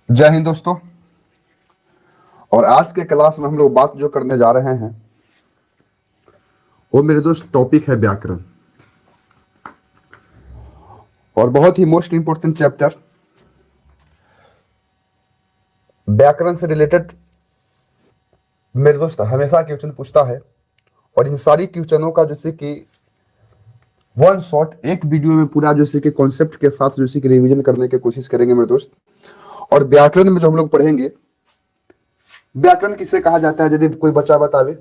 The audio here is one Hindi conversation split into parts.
जय हिंद दोस्तों। और आज के क्लास में हम लोग बात जो करने जा रहे हैं वो मेरे दोस्त टॉपिक है व्याकरण, और बहुत ही मोस्ट इंपॉर्टेंट चैप्टर। व्याकरण से रिलेटेड मेरे दोस्त हमेशा क्वेश्चन पूछता है, और इन सारी क्वेश्चनों का जैसे कि वन शॉट एक वीडियो में पूरा जैसे कि कॉन्सेप्ट के साथ जैसे कि रिवीजन करने की कोशिश करेंगे मेरे दोस्त। और व्याकरण में जो हम लोग पढ़ेंगे, व्याकरण किसे कहा जाता है, यदि कोई बच्चा बतावे।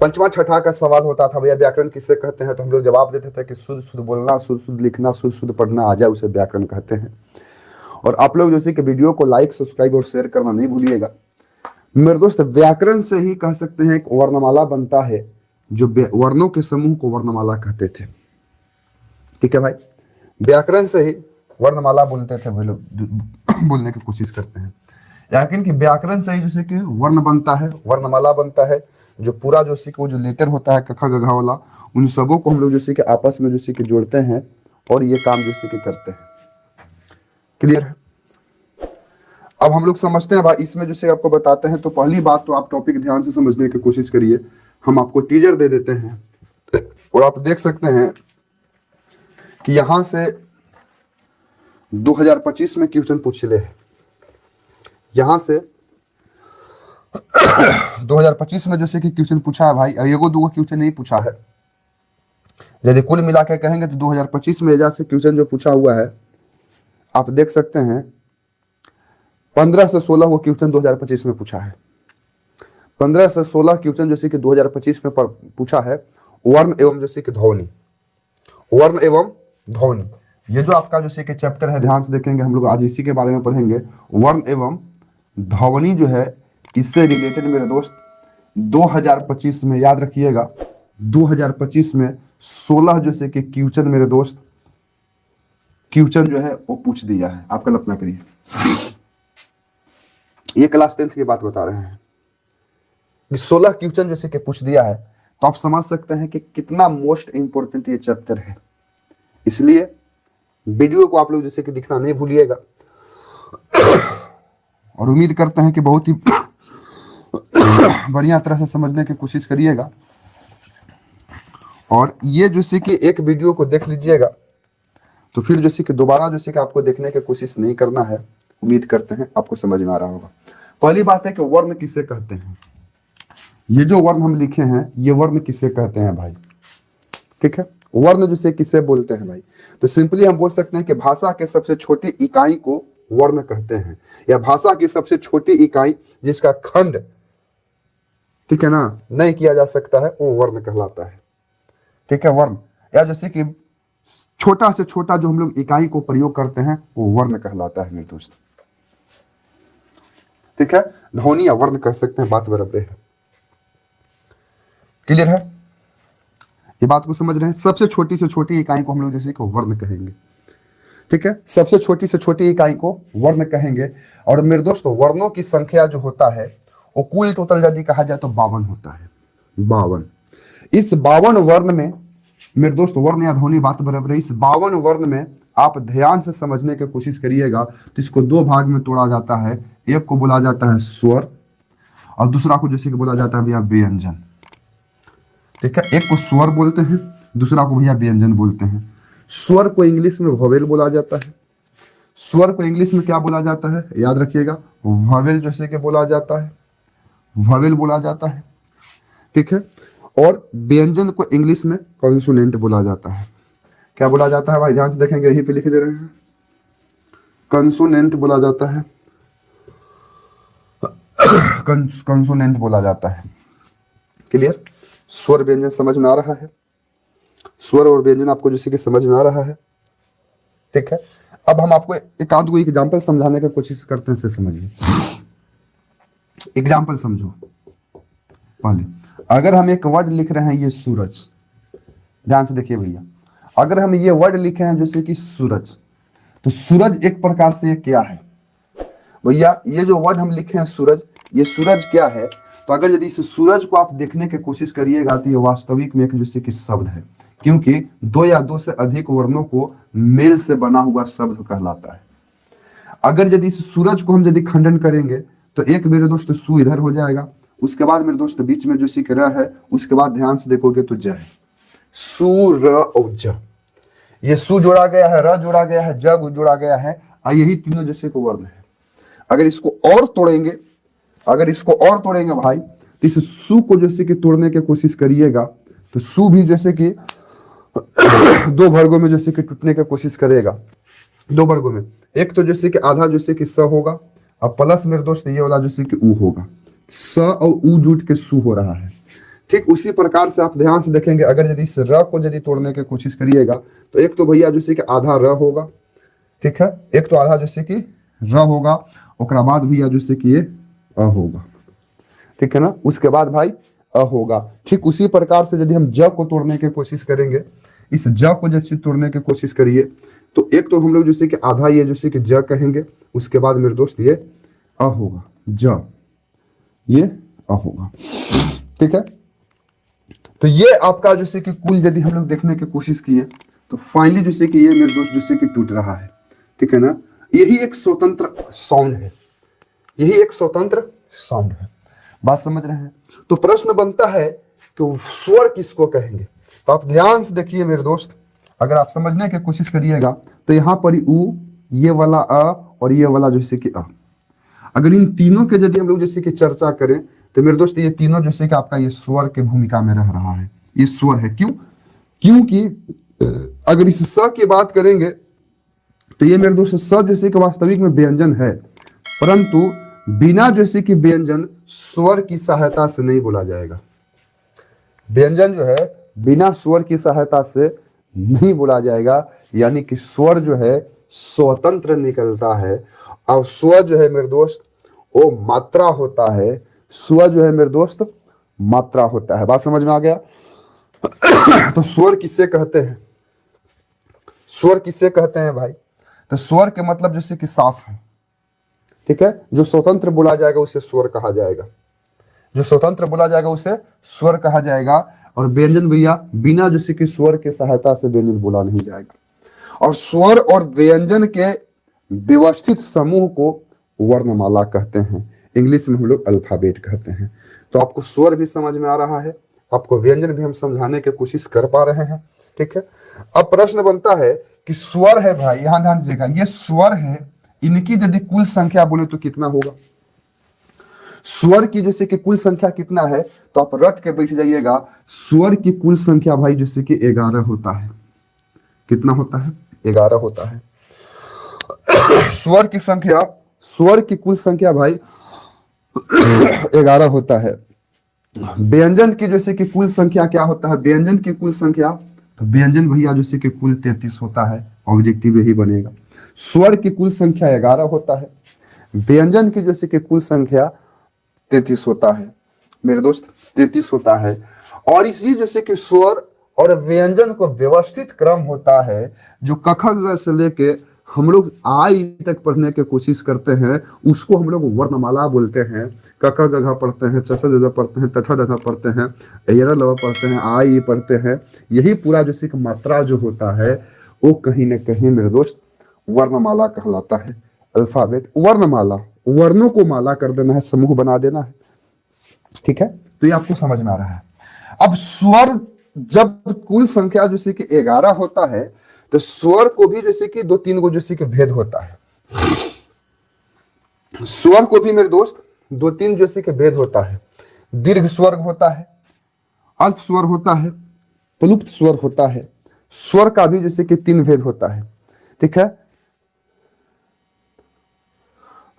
पंचवा छठा का सवाल होता था, भैया व्याकरण किसे कहते हैं, तो हम लोग जवाब देते थे कि शुद्ध शुद्ध बोलना, शुद्ध शुद्ध लिखना, शुद्ध शुद्ध पढ़ना आ जाए उसे व्याकरण कहते हैं। और आप लोग जैसे कि वीडियो को लाइक, सब्सक्राइब और शेयर करना नहीं भूलिएगा मेरे दोस्त। व्याकरण से ही कह सकते हैं एक वर्णमाला बनता है, जो वर्णों के समूह को वर्णमाला कहते थे। ठीक है भाई, व्याकरण से ही वर्णमाला बोलते थे भाई लोग, बोलने की कोशिश करते हैं। यानी कि व्याकरण से ही जैसे कि वर्ण बनता है, वर्णमाला बनता है, जो पूरा जैसे कि वो जो लेटर होता है कखा गघा वाला, उन सबों को हम लोग जैसे कि आपस में जैसे कि जोड़ते हैं और ये काम जैसे कि करते हैं। क्लियर है? अब हम लोग समझते हैं भाई, इसमें जैसे आपको बताते हैं। तो पहली बात तो आप टॉपिक ध्यान से समझने की कोशिश करिए। हम आपको टीजर दे देते हैं और आप देख सकते हैं कि यहां से 2025 में क्वेश्चन पूछले है। यहां से 2025 में जैसे कि क्वेश्चन पूछा है भाई, एगो दूगो क्वेश्चन नहीं पूछा है। यदि कुल मिला के कहेंगे तो 2025 में से क्वेश्चन जो पूछा हुआ है, आप देख सकते हैं 15 से 16 वो क्वेश्चन 2025 में पूछा है। 15 से 16 क्वेश्चन जैसे कि 2025 में पूछा है। वर्ण एवं जैसे कि ध्वनि, वर्ण एवं ध्वनि, ये जो आपका जैसे कि चैप्टर है, ध्यान से देखेंगे हम लोग आज इसी के बारे में पढ़ेंगे। वर्ण एवं ध्वनि जो है, इससे रिलेटेड मेरे दोस्त 2025 में, याद रखिएगा 2025 में 16 जैसे कि क्वेश्चन मेरे दोस्त, क्वेश्चन जो है वो पूछ दिया है। आप कल्पना करिए, ये क्लास 10th की बात बता रहे हैं कि 16 क्वेश्चन जैसे कि पूछ दिया है। तो आप समझ सकते हैं कि कितना मोस्ट इंपोर्टेंट ये चैप्टर है। इसलिए वीडियो को आप लोग जैसे कि दिखना नहीं भूलिएगा, और उम्मीद करते हैं कि बहुत ही बढ़िया तरह से समझने की कोशिश करिएगा। और ये जैसे कि एक वीडियो को देख लीजिएगा तो फिर जैसे कि दोबारा जैसे कि आपको देखने की कोशिश नहीं करना है। उम्मीद करते हैं आपको समझ में आ रहा होगा। पहली बात है कि वर्ण किसे कहते हैं। ये जो वर्ण हम लिखे हैं, ये वर्ण किसे कहते हैं भाई। ठीक है, वर्ण जैसे किसे बोलते हैं भाई, तो सिंपली हम बोल सकते हैं कि भाषा के सबसे छोटी इकाई को वर्ण कहते हैं, या भाषा की सबसे छोटी इकाई जिसका खंड, ठीक है ना, नहीं किया जा सकता है, वो वर्ण कहलाता है। ठीक है, वर्ण, या जैसे कि छोटा से छोटा जो हम लोग इकाई को प्रयोग करते हैं वो वर्ण कहलाता है मेरे दोस्त। ठीक है, ध्वनि या वर्ण कह सकते हैं, बात बराबर है। क्लियर है? ये बात को समझ रहे हैं? सबसे छोटी से छोटी इकाई को हम लोग जैसे कि वर्ण कहेंगे। ठीक है, सबसे छोटी से छोटी इकाई को वर्ण कहेंगे। और मेरे दोस्तों, वर्णों की संख्या जो होता है वो कुल टोटल यदि कहा जाए तो 52 होता है। 52। इस 52 वर्ण में मेरे दोस्त, वर्ण या ध्वनि बात बराबर है, इस 52 वर्ण में आप ध्यान से समझने की कोशिश करिएगा तो इसको दो भाग में तोड़ा जाता है। एक को बोला जाता है स्वर, और दूसरा को जैसे कि बोला जाता है भैया व्यंजन। ठीक है, एक को स्वर बोलते हैं, दूसरा को भैया व्यंजन बोलते हैं। स्वर को इंग्लिश में वोवेल बोला जाता है। स्वर को इंग्लिश में क्या बोला जाता है, याद रखिएगा, वोवेल जैसे कि बोला जाता है, वोवेल बोला जाता है। ठीक है, और व्यंजन को इंग्लिश में कॉन्सोनेंट बोला जाता है। क्या बोला जाता है भाई, ध्यान से देखेंगे, यहीं पे लिख दे रहे हैं, कंसोनेंट बोला जाता है, कंसोनेंट बोला जाता है। क्लियर? स्वर व्यंजन समझ में आ रहा है? स्वर और व्यंजन आपको जैसे कि समझ में आ रहा है? ठीक है, अब हम आपको एक आध को एग्जाम्पल समझाने की कोशिश करते हैं, से समझिए। एग्जाम्पल समझो। पहले अगर हम एक वर्ड लिख रहे हैं, ये सूरज, ध्यान से देखिए भैया, अगर हम ये वर्ड लिखे हैं जैसे कि सूरज, तो सूरज एक प्रकार से ये क्या है भैया, ये जो वर्ड हम लिखे हैं सूरज, ये सूरज क्या है। तो अगर यदि इस सूरज को आप देखने की कोशिश करिएगा तो ये वास्तविक में एक जैसे कि शब्द है, क्योंकि दो या दो से अधिक वर्णों को मेल से बना हुआ शब्द कहलाता है। अगर यदि इस सूरज को हम यदि खंडन करेंगे तो एक मेरे दोस्त सू इधर हो जाएगा, उसके बाद मेरे दोस्त बीच में जो सी र है, उसके बाद ध्यान से देखोगे तो ज है, सू र और ज, ये सू जोड़ा गया है, र जोड़ा गया है, ज जोड़ा गया है, और यही तीनों जैसे को वर्ण है। अगर इसको और तोड़ेंगे, अगर इसको और तोड़ेंगे भाई, तो इस सू को जैसे कि तोड़ने की कोशिश करिएगा तो सू भी जैसे कि दो वर्गों में जैसे कि टूटने की कोशिश करेगा, दो वर्गों में। एक तो जैसे कि आधा जैसे कि स होगा, और प्लस मेरे दोस्त ये वाला जैसे कि ऊ होगा, स और ऊ जुट के सू हो रहा है। ठीक उसी प्रकार से आप ध्यान से देखेंगे, अगर यदि इस र को यदि तोड़ने की कोशिश करिएगा तो एक तो भैया जैसे कि आधा र होगा, ठीक है, एक तो आधा जैसे कि र होगा, ओकरा बाद भैया जैसे कि ये अ होगा, ठीक है ना, उसके बाद भाई अ होगा। ठीक उसी प्रकार से यदि हम ज को तोड़ने की कोशिश करेंगे, इस ज को जैसे तोड़ने की कोशिश करिए तो एक तो हम लोग जैसे कि आधा ये जैसे कि ज कहेंगे, उसके बाद मेरे दोस्त ये अ होगा, ज, ये अ होगा, ठीक है। तो ये आपका जैसे कि कुल यदि हम लोग देखने की कोशिश किए तो फाइनली जैसे कि ये मेरे दोस्त जैसे कि टूट रहा है, ठीक है ना। यही एक स्वतंत्र साउंड है, यही एक स्वतंत्र साउंड है, बात समझ रहे हैं। तो प्रश्न बनता है कि स्वर किसको कहेंगे। तो आप ध्यान से देखिए मेरे दोस्त, अगर आप समझने की कोशिश करिएगा तो यहाँ पर ऊ, ये वाला अ और ये वाला जैसे कि अ, अगर इन तीनों के यदि हम लोग जैसे कि चर्चा करें तो मेरे दोस्त ये तीनों जैसे कि आपका ये स्वर के भूमिका में रह रहा है, ये स्वर है। क्यों? क्योंकि अगर इस स की बात करेंगे तो ये मेरे दोस्त स जैसे कि वास्तविक में व्यंजन है, परंतु बिना जैसे कि व्यंजन स्वर की सहायता से नहीं बोला जाएगा। व्यंजन जो है बिना स्वर की सहायता से नहीं बोला जाएगा, यानी कि स्वर जो है स्वतंत्र निकलता है, और स्वर जो है मेरे दोस्त वो मात्रा होता है, स्वर जो है मेरे दोस्त मात्रा होता है। बात समझ में आ गया? तो स्वर किससे कहते हैं, स्वर किससे कहते हैं भाई? तो स्वर के मतलब जैसे कि साफ है, ठीक है, जो स्वतंत्र बोला जाएगा उसे स्वर कहा जाएगा, जो स्वतंत्र बोला जाएगा उसे स्वर कहा जाएगा। और व्यंजन भैया बिना जैसे कि स्वर के सहायता से व्यंजन बोला नहीं जाएगा। और स्वर और व्यंजन के व्यवस्थित समूह को वर्णमाला कहते हैं, इंग्लिश में हम लोग अल्फाबेट कहते हैं। तो आपको स्वर भी समझ में आ रहा है, आपको व्यंजन भी हम समझाने की कोशिश कर पा रहे हैं, ठीक है। अब प्रश्न बनता है कि स्वर है भाई, यहां ध्यान दीजिएगा, ये स्वर है, इनकी यदि कुल संख्या बोले तो कितना होगा? स्वर की जैसे कि कुल संख्या कितना है, तो आप रट के बैठ जाइएगा, स्वर की कुल संख्या भाई जैसे कि 11 होता है। कितना होता है? 11 होता है। स्वर की संख्या, स्वर की कुल संख्या भाई 11 होता है। व्यंजन की जैसे कि कुल संख्या क्या होता है? व्यंजन की कुल संख्या, तो व्यंजन भैया जैसे कि कुल 33 होता है, ऑब्जेक्टिव यही बनेगा। स्वर की कुल संख्या 11 होता है, व्यंजन की जैसे कि कुल संख्या 33 होता है मेरे दोस्त, 33 होता है। और इसी जैसे कि स्वर और व्यंजन को व्यवस्थित क्रम होता है, जो क ख ग से लेके हम लोग आई तक पढ़ने की कोशिश करते हैं, उसको हम लोग वर्णमाला बोलते हैं। क ख ग घ पढ़ते हैं, च छ ज झ पढ़ते हैं, त ठ द ध पढ़ते हैं, ऐ ल पढ़ते हैं, आई पढ़ते हैं। यही पूरा जैसे कि मात्रा जो होता है वो कहीं ना कहीं मेरे दोस्त वर्णमाला कहलाता है। अल्फाबेट वर्णमाला, वर्णों को माला कर देना है, समूह बना देना है, ठीक है। तो ये आपको समझ में आ रहा है। अब स्वर जब कुल संख्या जैसे कि 11 होता है, तो स्वर को भी जैसे कि 2-3 गो जैसे कि भेद होता है। स्वर को भी मेरे दोस्त 2-3 जैसे कि भेद होता है। दीर्घ स्वर होता है, अल्प स्वर होता है, प्लुप्त स्वर होता है। स्वर का भी जैसे कि 3 भेद होता है, ठीक है।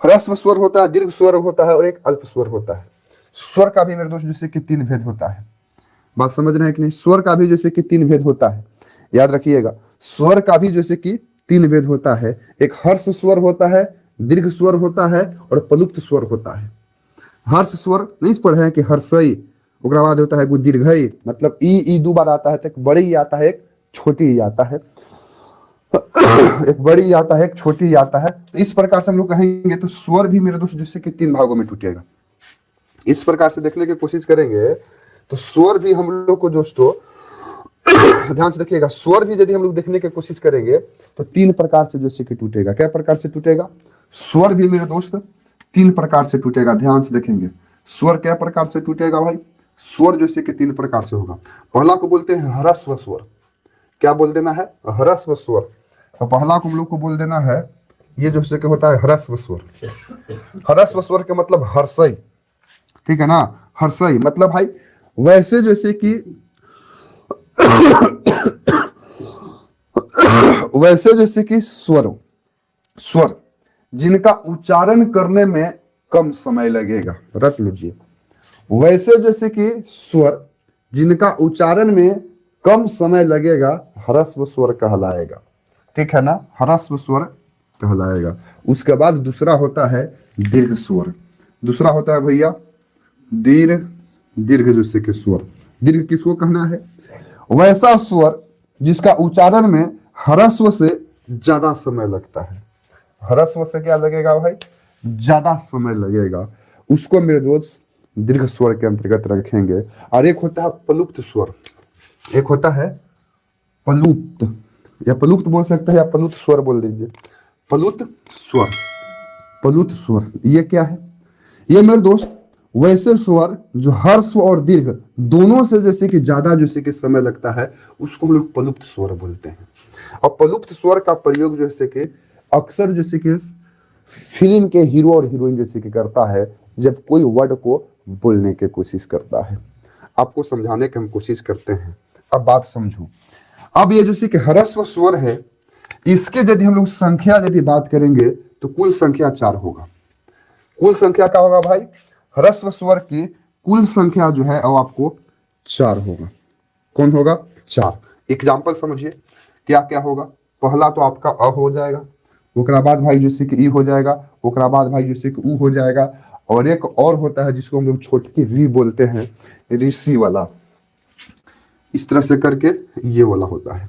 ह्रस्व स्वर होता है, दीर्घ स्वर होता है और एक अल्प स्वर होता है। स्वर का भी मेरे दोस्त जैसे कि 3 भेद होता है। बात समझ रहे हैं कि नहीं? स्वर का भी जैसे कि 3 भेद होता है, याद रखिएगा। स्वर का भी जैसे कि 3 भेद होता है। एक हर्ष स्वर होता है, दीर्घ स्वर होता है और प्लुप्त स्वर होता है। हर्ष स्वर नहीं पढ़े हैं कि हर्षई, उसके बाद होता है कोई दीर्घई, मतलब ई 2 बार आता है, तो एक बड़ी आता है, एक छोटी आता है, एक बड़ी आता है, एक छोटी आता है। तो इस प्रकार से हम लोग कहेंगे तो स्वर भी मेरे दोस्त जैसे कि 3 भागों में टूटेगा। इस प्रकार से देखने की कोशिश करेंगे तो स्वर भी हम लोग को दोस्तों ध्यान से देखिएगा, स्वर भी यदि हम लोग देखने की कोशिश करेंगे तो 3 प्रकार से जैसे कि टूटेगा। क्या प्रकार से टूटेगा? स्वर भी मेरे दोस्त तीन प्रकार से टूटेगा, ध्यान से देखेंगे। स्वर क्या प्रकार से टूटेगा भाई? स्वर जैसे कि तीन प्रकार से होगा। पहला को बोलते हैं ह्रस्व स्वर। क्या बोल देना है? ह्रस्व स्वर। तो पहला को हम लोग को बोल देना है, ये जैसे कि होता है ह्रस्व स्वर। ह्रस्व स्वर के मतलब हर्षई, ठीक है ना? हर्षई मतलब भाई वैसे जैसे कि वैसे जैसे कि स्वर स्वर जिनका उच्चारण करने में कम समय लगेगा। रट लीजिए, वैसे जैसे कि स्वर जिनका उच्चारण में कम समय लगेगा ह्रस्व स्वर कहलाएगा, ठीक है ना? ह्रस्व स्वर कहलाएगा। उसके बाद दूसरा होता है दीर्घ स्वर। दूसरा होता है भैया दीर्घ, दीर्घ जैसे कि स्वर। दीर्घ किसको कहना है? वैसा स्वर जिसका उच्चारण में ह्रस्व से ज्यादा समय लगता है। ह्रस्व से क्या लगेगा भाई? ज्यादा समय लगेगा, उसको मेरे दोस्त दीर्घ स्वर के अंतर्गत रखेंगे। और एक होता है प्लुप्त स्वर, एक होता है प्लुप्त, या प्लुप्त बोल सकते हैं या प्लुत स्वर बोल दीजिए। प्लुत स्वर, प्लुत स्वर ये क्या है? ये मेरे दोस्त वैसे स्वर जो हर्ष और दीर्घ दोनों से जैसे कि ज्यादा जैसे कि समय लगता है, उसको हम लोग प्लुप्त स्वर बोलते हैं। और प्लुप्त स्वर का प्रयोग जैसे कि अक्सर जैसे कि फिल्म के हीरो और हीरोइन जैसे कि करता है जब कोई वर्ड को बोलने की कोशिश करता है। आपको समझाने की हम कोशिश करते हैं, अब बात समझो। अब ये जैसे कि ह्रस्व स्वर है, इसके यदि हम लोग संख्या यदि बात करेंगे तो कुल संख्या 4 होगा। कुल संख्या क्या होगा भाई? ह्रस्व स्वर की कुल संख्या जो है वो आपको 4 होगा। कौन होगा? 4। एग्जाम्पल समझिए क्या क्या होगा। पहला तो आपका अ हो जाएगा, ओकरा बाद भाई जैसे कि ई हो जाएगा, ओकरा बाद भाई जैसे कि ऊ हो जाएगा, और एक और होता है जिसको हम लोग छोटकी री बोलते हैं, ऋषि वाला। इस तरह से करके ये वाला होता है।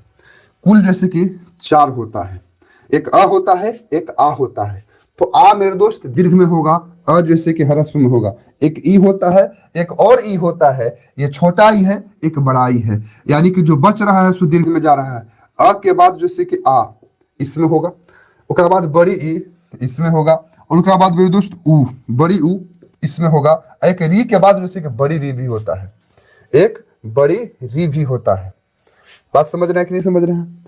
कुल जैसे कि 4 होता है। एक अ होता है, एक आ होता है। तो आ मेरे दोस्त दीर्घ में होगा, अ जैसे कि ह्रस्व में होगा। एक ई होता है, एक और ई होता है। ये छोटा ई है, एक बड़ा ई है, यानी कि जो बच रहा है सो दीर्घ में जा रहा है। अ के बाद जैसे कि आ इसमें होगा, उसके बाद बड़ी ई इसमें होगा, और उसके बाद मेरे दोस्त ऊ, बड़ी ऊ इसमें होगा। एक री के बाद जैसे कि बड़ी री भी होता है, एक बड़ी री भी होता है। बात समझ रहे हैं कि नहीं समझ रहे हैं?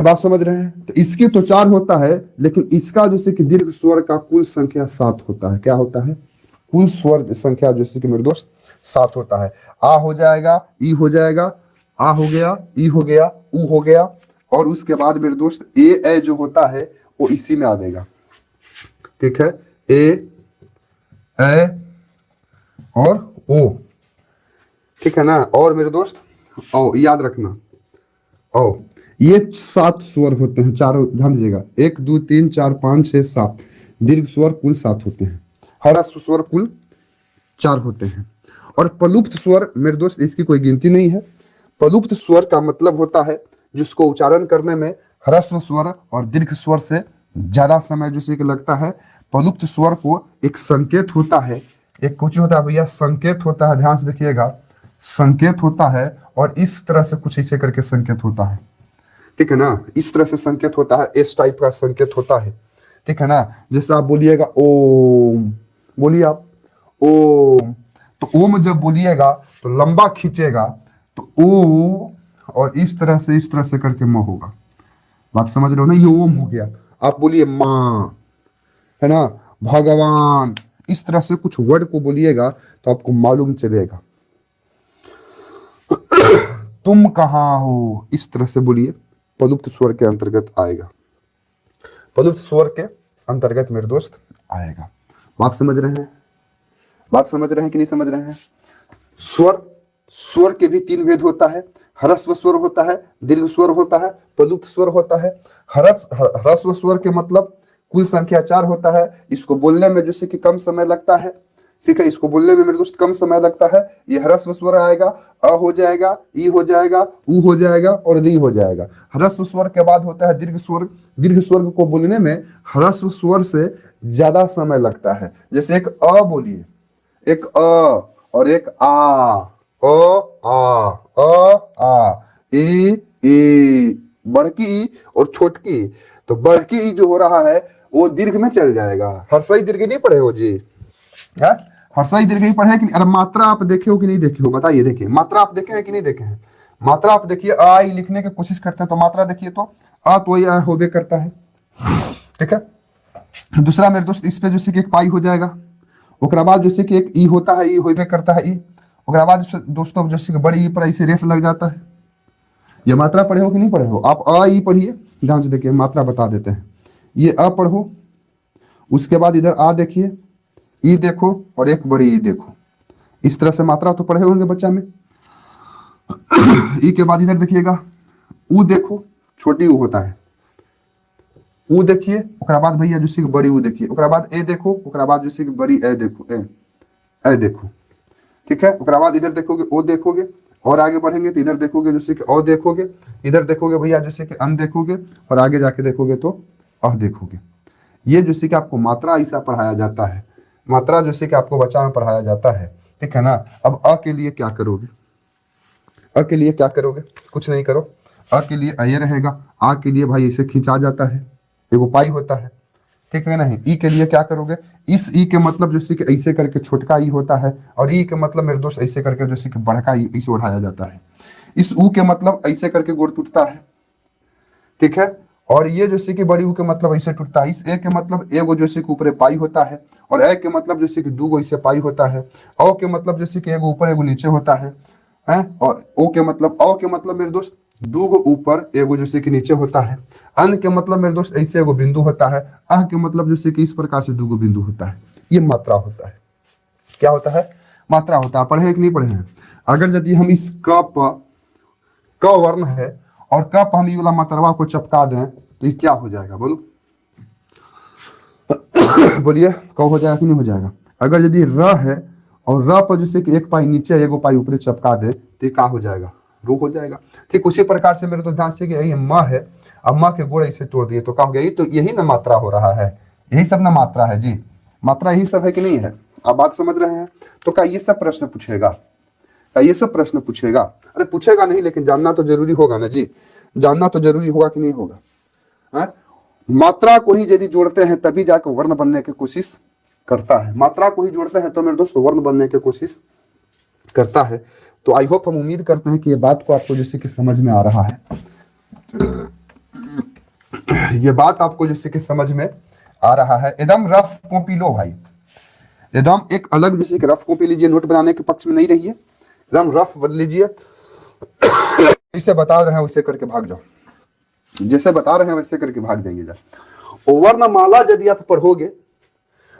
बात समझ रहे हैं? तो इसके तो 4 होता है, लेकिन इसका जैसे कि दीर्घ स्वर का कुल संख्या 7 होता है। क्या होता है? कुल स्वर संख्या जैसे कि मेरे दोस्त 7 होता है। आ हो जाएगा, ई हो जाएगा, आ हो गया, ई हो गया, ऊ हो गया, और उसके बाद मेरे दोस्त ए जो होता है वो इसी में आवेगा, ठीक है? ए और ओ, ठीक है ना? और मेरे दोस्त ओ, याद रखना ओ, ये 7 स्वर होते हैं। चारों ध्यान दीजिएगा, 1 2 3 4 5 6 7 दीर्घ स्वर कुल 7 होते हैं। ह्रस्व स्वर कुल 4 होते हैं। और प्लुप्त स्वर मेरे दोस्त इसकी कोई गिनती नहीं है। प्लुप्त स्वर का मतलब होता है जिसको उच्चारण करने में ह्रस्व स्वर और दीर्घ स्वर से ज्यादा समय जैसे कि लगता है। प्लुप्त स्वर को एक संकेत होता है, एक कुछ होता है भैया, संकेत होता है। ध्यान से देखिएगा, संकेत होता है, और इस तरह से कुछ ऐसे करके संकेत होता है, ठीक है ना? इस तरह से संकेत होता है, इस टाइप का संकेत होता है, ठीक है ना? जैसे आप बोलिएगा ओम, बोलिए आप ओम, तो ओम जब बोलिएगा तो लंबा खींचेगा तो ओ, और इस तरह से करके म होगा। बात समझ रहे हो ना? ये ओम हो गया। आप बोलिए माँ, है ना, भगवान, इस तरह से कुछ वर्ड को बोलिएगा तो आपको मालूम चलेगा। तुम कहाँ हो, इस तरह से बोलिए, प्लुप्त स्वर के अंतर्गत आएगा। प्लुप्त स्वर के अंतर्गत मेरे दोस्त आएगा। बात समझ रहे हैं? बात समझ रहे हैं कि नहीं समझ रहे हैं? स्वर, स्वर के भी 3 भेद होता है। ह्रस्व स्वर होता है, दीर्घ स्वर होता है, प्लुप्त स्वर होता है। ह्रस्व स्वर के मतलब कुल संख्या 4 होता है। इसको बोलने में जैसे कि कम समय लगता है, ठीक है? इसको बोलने में मेरे दोस्त कम समय लगता है। ये ह्रस्व स्वर आएगा, अ हो जाएगा, ई हो जाएगा, ऊ हो जाएगा, और री हो जाएगा। ह्रस्व स्वर के बाद होता है दीर्घ स्वर। दीर्घ स्वर को बोलने में ह्रस्व स्वर से ज्यादा समय लगता है। जैसे एक अ बोलिए, एक अ और एक आ, अ आ, अ आ, ए, बड़की ई और छोटकी ई। तो बड़की ई जो हो रहा है वो दीर्घ में चल जाएगा। हर्षई दीर्घ नहीं पढ़े हो जी? है हर्षई दीर्घ ही पढ़े कि नहीं? अरे मात्रा आप देखे हो कि नहीं देखे हो बताइए। देखिए मात्रा आप देखे हैं कि नहीं देखे हैं? मात्रा आप देखिए, आई लिखने की कोशिश करते हैं तो मात्रा देखिए तो आ तो वही आ होबे करता है, ठीक है। दूसरा मेरे दोस्त इस पे जैसे कि एक पाई हो जाएगा, ओकरा बाद जैसे कि एक ई होता है, ई होबे करता है ई, ओकरा बाद दोस्तों जैसे कि बड़ी ई पर ऐसे रेफ लग जाता है। ये मात्रा पढ़े हो कि नहीं पढ़े हो? आप अ ई पढ़िए, ध्यान से देखिए, मात्रा बता देते हैं। ये अ पढ़ो, उसके बाद इधर आ देखिए, ई देखो और एक बड़ी ई देखो। इस तरह से मात्रा तो पढ़े होंगे बच्चा में। ई के बाद इधर देखिएगा, ऊ देखो, छोटी ऊ होता है, ऊ देखिए, ओकरा बाद भैया जैसे कि बड़ी ऊ देखिए, ओकरा बाद ए देखो, ओकरा बाद जैसे कि बड़ी ए देखो, ए देखो, ठीक है। ओकरा बाद इधर देखोगे ओ देखोगे, और आगे बढ़ेंगे तो इधर देखोगे जैसे कि ओ देखोगे, इधर देखोगे भैया जैसे कि अन देखोगे, और आगे जाके देखोगे तो अह देखोगे। ये जैसे कि आपको मात्रा ऐसा पढ़ाया जाता है, मात्रा जैसे कि आपको बच्चा में पढ़ाया जाता है, ठीक है ना। अब अ के लिए क्या करोगे? अ के लिए क्या करोगे? कुछ नहीं करो। अ के लिए ये रहेगा, आ के लिए भाई इसे खींचा जाता है, एगो पाई होता है, ठीक है नहीं। ई के लिए क्या करोगे? इस ई के मतलब जैसे कि ऐसे करके छोटका ई होता है, और ई के मतलब मेरे दोस्त ऐसे करके जैसे कि बड़का ई इसे उठाया जाता है। इस ऊ के मतलब ऐसे करके गोड़ टूटता है, ठीक है। और ये जैसे कि बड़ी ऊ के मतलब ऐसे टूटता है। इस ए के मतलब एगो जैसे कि ऊपर पाई होता है, और ए के मतलब जैसे कि दूगो ऐसे पाई होता है। औ के मतलब जैसे कि एगो ऊपर एगो नीचे होता है, और ओ के मतलब मेरे दोस्त दूगो ऊपर एगो जैसे कि नीचे होता है। अन के मतलब मेरे दोस्त ऐसे एगो बिंदु होता है। अह के मतलब जैसे कि इस प्रकार से दूगो बिंदु होता है। ये मात्रा होता है। क्या होता है? मात्रा होता है। पढ़े हैं कि नहीं पढ़े हैं? अगर यदि हम इस क वर्ण है और क पर हम ये वाला मात्रवा को चपका दें तो ये क्या हो जाएगा? बोलो बोलिए, क हो जाएगा कि नहीं हो जाएगा? अगर यदि र है और र पर जैसे कि एक पाई नीचे एगो पाई ऊपर चपका दे तो ये क्या हो जाएगा? रू हो जाएगा। ठीक उसी प्रकार से मेरे तो ध्यान से कि यही म है, अब म के गोड़ ऐसे तोड़ दिए तो क्या हो गया? तो यही ना मात्रा हो रहा है, यही सब ना मात्रा है जी। मात्रा यही सब है कि नहीं है? आप बात समझ रहे हैं? तो क्या ये सब प्रश्न पूछेगा? क्या ये सब प्रश्न पूछेगा? अरे पूछेगा नहीं, लेकिन जानना तो जरूरी होगा ना जी, जानना तो जरूरी होगा कि नहीं होगा? है? मात्रा को ही यदि जोड़ते हैं तभी जाकर वर्ण बनने की कोशिश करता है। मात्रा को ही जोड़ते हैं तो मेरे दोस्तों वर्ण बनने की कोशिश करता है। तो आई होप, हम उम्मीद करते हैं कि ये बात को आपको जैसे कि समझ में आ रहा है, ये बात आपको जैसे कि समझ में आ रहा है। एकदम रफ कॉपी लो भाई, एकदम एक अलग जैसे कि रफ कॉपी लीजिए, नोट बनाने के पक्ष में नहीं रहिए, एकदम रफ बन लीजिए। इसे बता रहे हैं वैसे करके भाग जाओ, जैसे बता रहे हैं वैसे करके भाग जाइएगा। वर्णमाला यदि आप पढ़ोगे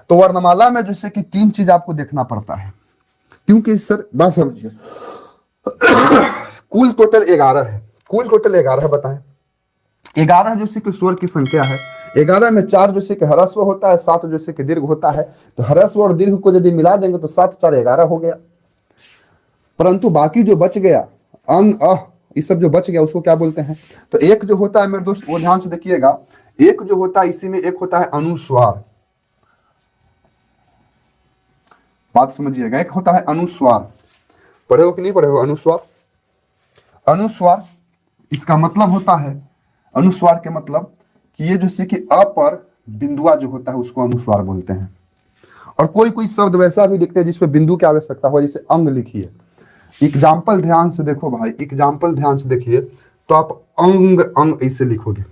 तो वर्णमाला में जैसे कि 3 चीज आपको देखना पड़ता है, क्योंकि सर बात समझिए, कुल टोटल 11 है, कुल टोटल 11 है। बताएं 11 जैसे कि स्वर की संख्या है। 11 में 4 जैसे कि ह्रस्व होता है, 7 जैसे कि दीर्घ होता है। तो ह्रस्व और दीर्घ को यदि मिला देंगे तो 7 4 11 हो गया। परंतु बाकी जो बच गया अन अह ये सब जो बच गया उसको क्या बोलते हैं? तो एक जो होता है मेरे दोस्त, वो ध्यान से देखिएगा, एक जो होता है इसी में एक होता है अनुस्वार। बात समझिएगा, एक होता है अनुस्वार। पढ़े हो कि नहीं पढ़े हो? अनुस्वार, अनुस्वार इसका मतलब होता है, अनुस्वार के मतलब कि ये जैसे कि अ पर बिंदुआ जो होता है उसको अनुस्वार बोलते हैं। और कोई कोई शब्द वैसा भी लिखते हैं जिसमें बिंदु की आवश्यकता हो, जैसे अंग लिखिए। एग्जाम्पल ध्यान से देखो भाई, एग्जाम्पल ध्यान से देखिए तो आप अंग अंग ऐसे लिखोगे,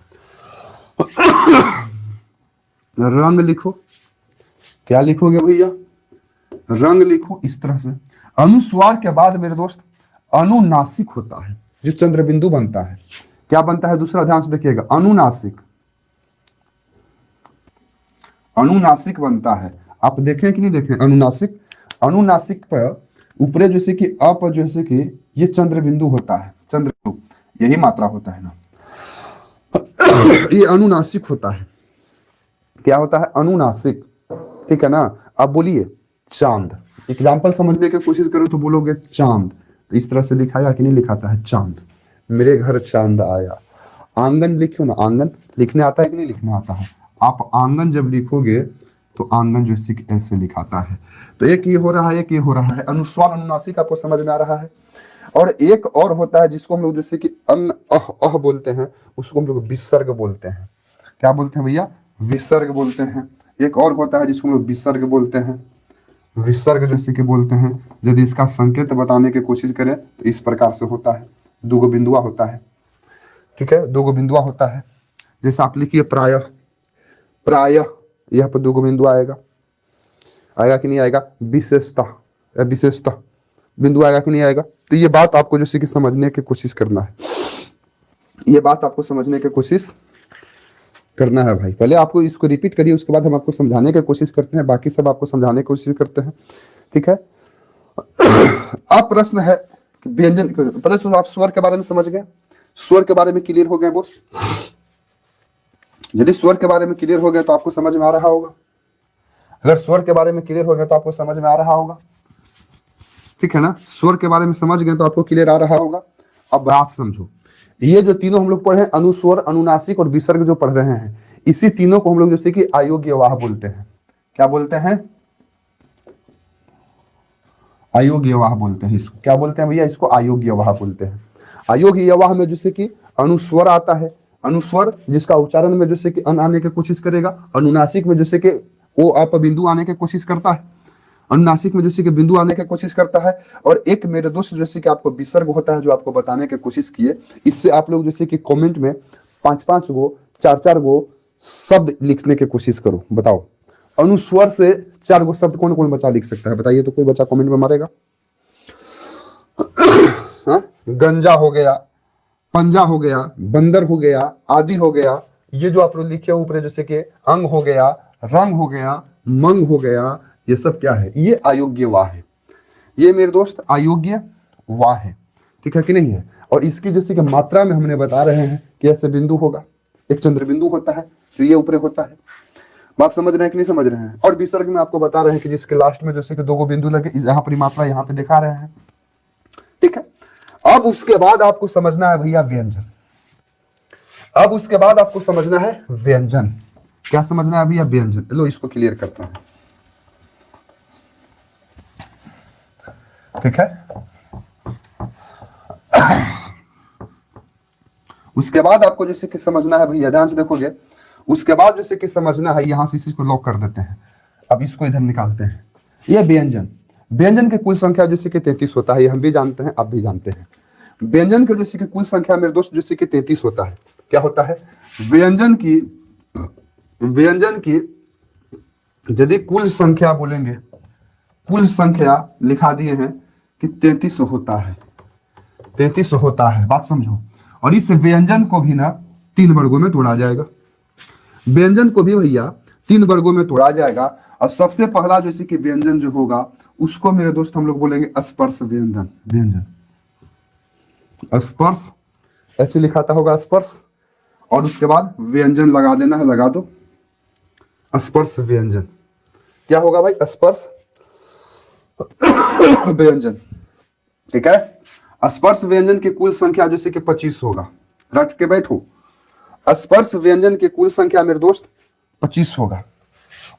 रंग लिखो, क्या लिखोगे भैया? रंग लिखो, इस तरह से। अनुस्वार के बाद मेरे दोस्त अनुनासिक होता है, जो चंद्र बिंदु बनता है। क्या बनता है? दूसरा ध्यान से देखिएगा, अनुनासिक, अनुनासिक बनता है। आप देखें कि नहीं देखें? अनुनासिक, अनुनासिक पर ऊपरे जैसे कि अ पर जैसे कि ये चंद्र बिंदु होता है, चंद्र बिंदु, यही मात्रा होता है ना, ये अनुनासिक होता है। क्या होता है? अनुनासिक, ठीक है ना। अब बोलिए चांद, एग्जाम्पल समझने की कोशिश करो तो बोलोगे चांद, तो इस तरह से लिखाया कि नहीं लिखाता है? चांद, मेरे घर चांद आया। आंगन लिखो ना, आंगन लिखने आता है कि नहीं लिखने आता है? आप आंगन जब लिखोगे तो आंगन जैसे कि ऐसे लिखाता है। तो एक ये हो रहा है, एक ये हो रहा है। अनुस्वार अनुनासिक आपको समझ में आ रहा है। और एक और होता है जिसको हम लोग जैसे कि अन अह बोलते हैं, उसको हम लोग विसर्ग बोलते हैं। क्या बोलते हैं भैया? विसर्ग बोलते हैं। एक और होता है जिसको हम लोग विसर्ग बोलते हैं। विसर्ग जैसे कि बोलते हैं, यदि इसका संकेत बताने की कोशिश करें तो इस प्रकार से होता है, दो गो बिंदुआ होता है। ठीक है, दो गो बिंदुआ होता है। जैसे आप लिखिए प्रायः, प्रायः यहाँ पर दो गो बिंदु आएगा, आएगा कि नहीं आएगा? विशेषता, विशेषता बिंदु आएगा कि नहीं आएगा? तो ये बात आपको जैसे कि समझने की कोशिश करना है, ये बात आपको समझने की कोशिश करना है भाई। पहले आपको इसको रिपीट करिए, उसके बाद हम आपको समझाने की कोशिश करते हैं, बाकी सब आपको समझाने की कोशिश करते हैं। ठीक है, अब प्रश्न है कि व्यंजन, पहले तो आप स्वर के बारे में समझ गए, स्वर के बारे में क्लियर हो गए बोस? यदि स्वर के बारे में क्लियर हो गए तो आपको समझ में आ रहा होगा। अगर स्वर के बारे में क्लियर हो गया तो आपको समझ में आ रहा होगा। ठीक है ना, स्वर के बारे में समझ गए तो आपको क्लियर आ रहा होगा। अब बात समझो, ये जो तीनों हम लोग पढ़े हैं, अनुस्वर, अनुनासिक और विसर्ग जो पढ़ रहे हैं, इसी तीनों को हम लोग जैसे कि अयोग्यवाह बोलते हैं। क्या बोलते हैं? अयोग्यवाह बोलते हैं। इसको क्या बोलते हैं भैया? इसको अयोग्यवाह बोलते हैं। अयोग्यवाह में जैसे कि अनुस्वर आता है, अनुस्वर जिसका उच्चारण में जैसे कि अन आने की कोशिश करेगा। अनुनासिक में जैसे कि ओ आप बिंदु आने की कोशिश करता है, अनुनासिक में जैसे कि बिंदु आने की कोशिश करता है। और एक मेरे दोस्त जैसे कि आपको विसर्ग होता है, जो आपको बताने की कोशिश किए। इससे आप लोग जैसे कि कमेंट में 5-5 गो 4-4 गो शब्द लिखने की कोशिश करो। बताओ अनुस्वर से 4 गो शब्द कौन कौन बच्चा लिख सकता है? बताइए तो, कोई बच्चा कमेंट में मारेगा? हाँ, गंजा हो गया, पंजा हो गया, बंदर हो गया, आदि हो गया। ये जो आप लोग लिखे ऊपर जैसे कि अंग हो गया, रंग हो गया, मंग हो गया, ये सब क्या है? ये अयोग्य वाह है। ये मेरे दोस्त अयोग्य वाह है। ठीक है कि नहीं है? और इसकी जैसे कि मात्रा में हमने बता रहे हैं कि ऐसे बिंदु होगा, एक चंद्र बिंदु होता है जो ये ऊपर होता है। बात समझ रहे हैं कि नहीं समझ रहे हैं? और विसर्ग में आपको बता रहे हैं कि जिसके लास्ट में जैसे कि 2 गो बिंदु लगे, यहाँ पर मात्रा यहाँ पे दिखा रहे हैं। ठीक है, अब उसके बाद आपको समझना है भैया व्यंजन। अब उसके बाद आपको समझना है व्यंजन। क्या समझना है भैया? व्यंजन। लो इसको क्लियर करता हूं। ठीक है, उसके बाद आपको जैसे कि समझना है भैया, ध्यान से देखोगे, उसके बाद जैसे कि समझना है, यहां से इसी को लॉक कर देते हैं। अब इसको इधर निकालते हैं। ये व्यंजन, व्यंजन की कुल संख्या जैसे कि 33 होता है, ये हम भी जानते हैं, आप भी जानते हैं। व्यंजन के जैसे कि कुल संख्या मेरे दोस्त जैसे कि 33 होता है। क्या होता है? व्यंजन की यदि कुल संख्या बोलेंगे, कुल संख्या लिखा दिए हैं कि 33 होता है, 33 होता है। बात समझो। और इस व्यंजन को भी ना 3 वर्गों में तोड़ा जाएगा। व्यंजन को भी भैया 3 वर्गों में तोड़ा जाएगा। और सबसे पहला जैसे कि व्यंजन जो होगा उसको मेरे दोस्त हम लोग बोलेंगे स्पर्श व्यंजन। व्यंजन, स्पर्श, ऐसे लिखाता होगा स्पर्श, और उसके बाद व्यंजन लगा देना है, लगा दो स्पर्श व्यंजन। क्या होगा भाई? स्पर्श व्यंजन। ठीक है, स्पर्श व्यंजन की कुल संख्या जैसे कि 25 होगा। रट के बैठो, स्पर्श व्यंजन की कुल संख्या मेरे दोस्त 25 होगा।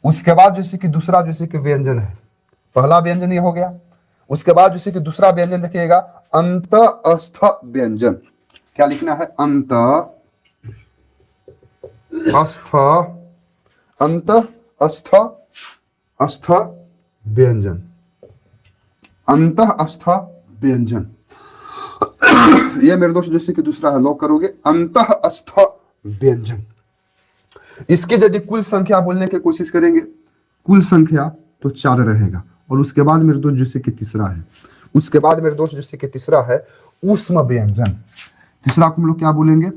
उसके बाद जैसे कि दूसरा जैसे कि व्यंजन है, पहला व्यंजन ये हो गया। उसके बाद जैसे कि दूसरा व्यंजन देखिएगा अंतस्थ व्यंजन। क्या लिखना है? अंतस्थ व्यंजन, अंतस्थ व्यंजन। ये मेरे दोस्त जैसे कि दूसरा है, लॉक करोगे अंतस्थ व्यंजन। इसके यदि कुल संख्या बोलने की कोशिश करेंगे, कुल संख्या तो 4 रहेगा। और उसके बाद मेरे दोस्त जैसे कि तीसरा है, उसके बाद मेरे दोस्त जैसे कि तीसरा है ऊष्म व्यंजन। तीसरा को हम लोग क्या बोलेंगे?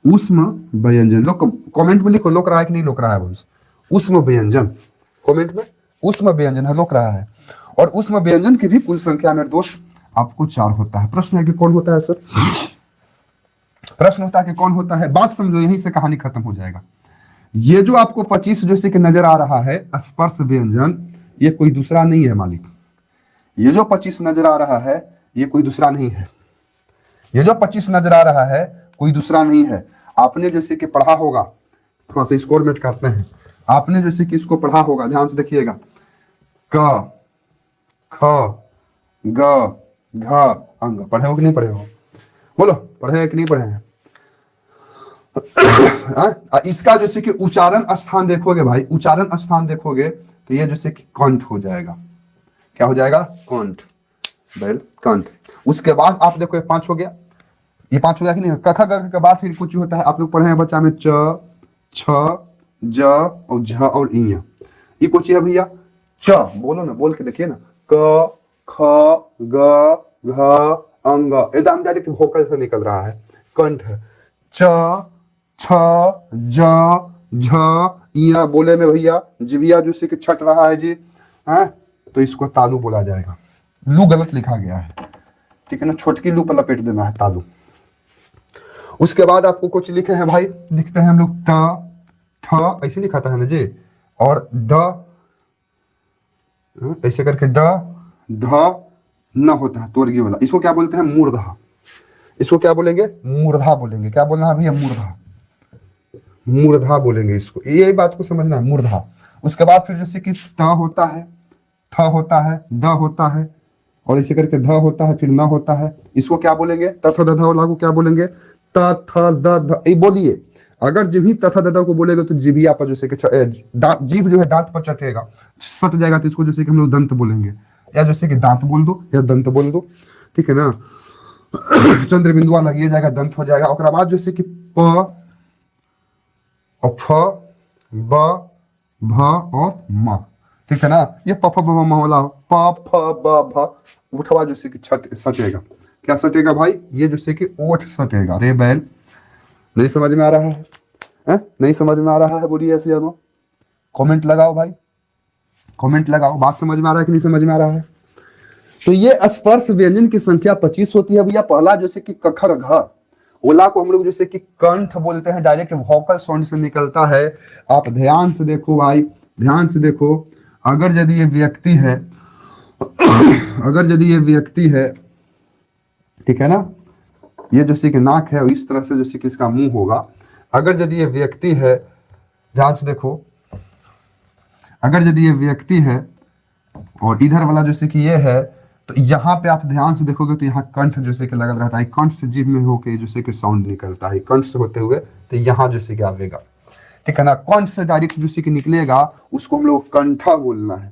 ऊष्म व्यंजन। लोग कमेंट में लिखो, लोक रहा है कि नहीं लोक रहा है बोल? ऊष्म व्यंजन, कमेंट में ऊष्म व्यंजन है, लोक रहा है। और ऊष्म व्यंजन की भी कुल संख्या मेरे दोस्त आपको 4 होता है। प्रश्न है कि कौन होता है सर? प्रश्न होता है कि कौन होता है? बात समझो, यहीं से कहानी खत्म हो जाएगा। ये जो आपको 25 जैसे कि नजर आ रहा है स्पर्श व्यंजन, ये कोई दूसरा नहीं है मालिक। ये जो 25 नजर आ रहा है ये कोई दूसरा नहीं है। ये जो 25 नजर आ रहा है कोई दूसरा नहीं है। आपने जैसे कि पढ़ा होगा, थोड़ा सा स्कोर मेट करते हैं। आपने जैसे कि इसको पढ़ा होगा, ध्यान से देखिएगा, क ख ग घ अंग। पढ़े हो कि नहीं पढ़े हो? बोलो, पढ़े हैं कि नहीं पढ़े हैं? इसका जैसे कि उच्चारण स्थान देखोगे भाई, उच्चारण स्थान देखोगे तो ये जैसे कि कंठ हो जाएगा। क्या हो जाएगा? कंठ, वेल कंठ। उसके बाद आप देखो ये 5 हो गया, ये 5 हो गया कि नहीं? क ख ग के बाद फिर कुछ होता है, आप लोग पढ़े हैं बच्चा में च, छ, ज और झ और इया। ये कुछ है भैया, च बोलो ना, बोल के देखिए ना, क ख ग घ अंग, एकदम डायरेक्ट वोकल से निकल रहा है, कंठ है। च छ ज झ इया बोले में भैया जिभिया जो से छट रहा है जी, है तो इसको तालु बोला जाएगा। लू गलत लिखा गया है, ठीक है ना, छोटकी लू पर लपेट देना है, तालु। उसके बाद आपको कुछ लिखे हैं भाई, लिखते हैं हम लोग त थ, ऐसे लिखा था है ना जी, और द ऐसे करके द ध न होता है तोर्गी वाला, इसको क्या बोलते हैं? मूर्धा। इसको क्या बोलेंगे? मूर्धा बोलेंगे। क्या बोलना है भैया? मूर्धा, मूर्धा बोलेंगे इसको, ये बात को समझना है, मूर्धा। उसके बाद फिर जैसे कि त होता है, थ होता है, द होता है, और इसी करके ध होता है, फिर न होता है, इसको क्या बोलेंगे? तथ द ध वाला को क्या बोलेंगे? त थ द ध। ये बोलिए, अगर जिभी तथा ददा को बोलेगा तो जिभिया पर जैसे कि जीभ जो है दांत पर चटेगा, सट जाएगा, तो इसको जैसे कि हम लोग दंत बोलेंगे, या जैसे कि दांत बोल दो या दंत बोल दो, ठीक है ना। चंद्र बिंदुआ लगिए जाएगा, दंत हो जाएगा। और बाद जैसे कि प और फ ब भ और म, ठीक है ना। ये प फ ब भ म वाला प फ ब भ उठवा जैसे कि सटेगा। क्या सटेगा भाई? ये जैसे कि ओठ सटेगा। रे बैल, नहीं समझ में आ रहा है? नहीं समझ में आ रहा है? बोलिए ऐसे जानो, कमेंट लगाओ भाई, कमेंट लगाओ, बात समझ में आ रहा है कि नहीं समझ में आ रहा है? तो ये स्पर्श व्यंजन की संख्या 25 होती है भैया। पहला जैसे कि कखर घ, ओला को हम लोग जैसे कि कंठ बोलते हैं, डायरेक्ट वोकल साउंड से निकलता है। आप ध्यान से देखो भाई, ध्यान से देखो, अगर यदि ये व्यक्ति है अगर यदि ये व्यक्ति है, ठीक है ना, ये जैसे कि नाक है, इस तरह से जैसे कि इसका मुंह होगा। अगर यदि ये व्यक्ति है, ध्यान से देखो, अगर यदि ये व्यक्ति है और इधर वाला जैसे कि ये है, तो यहाँ पे आप ध्यान से देखोगे तो यहाँ कंठ जैसे कि लगा रहता है, कंठ से जीभ में होके जैसे कि साउंड निकलता है, कंठ से होते हुए तो यहाँ जैसे कि आवेगा, ठीक है ना। कंठ से डायरेक्ट जैसे कि निकलेगा, उसको हम लोग कंठा बोलना है,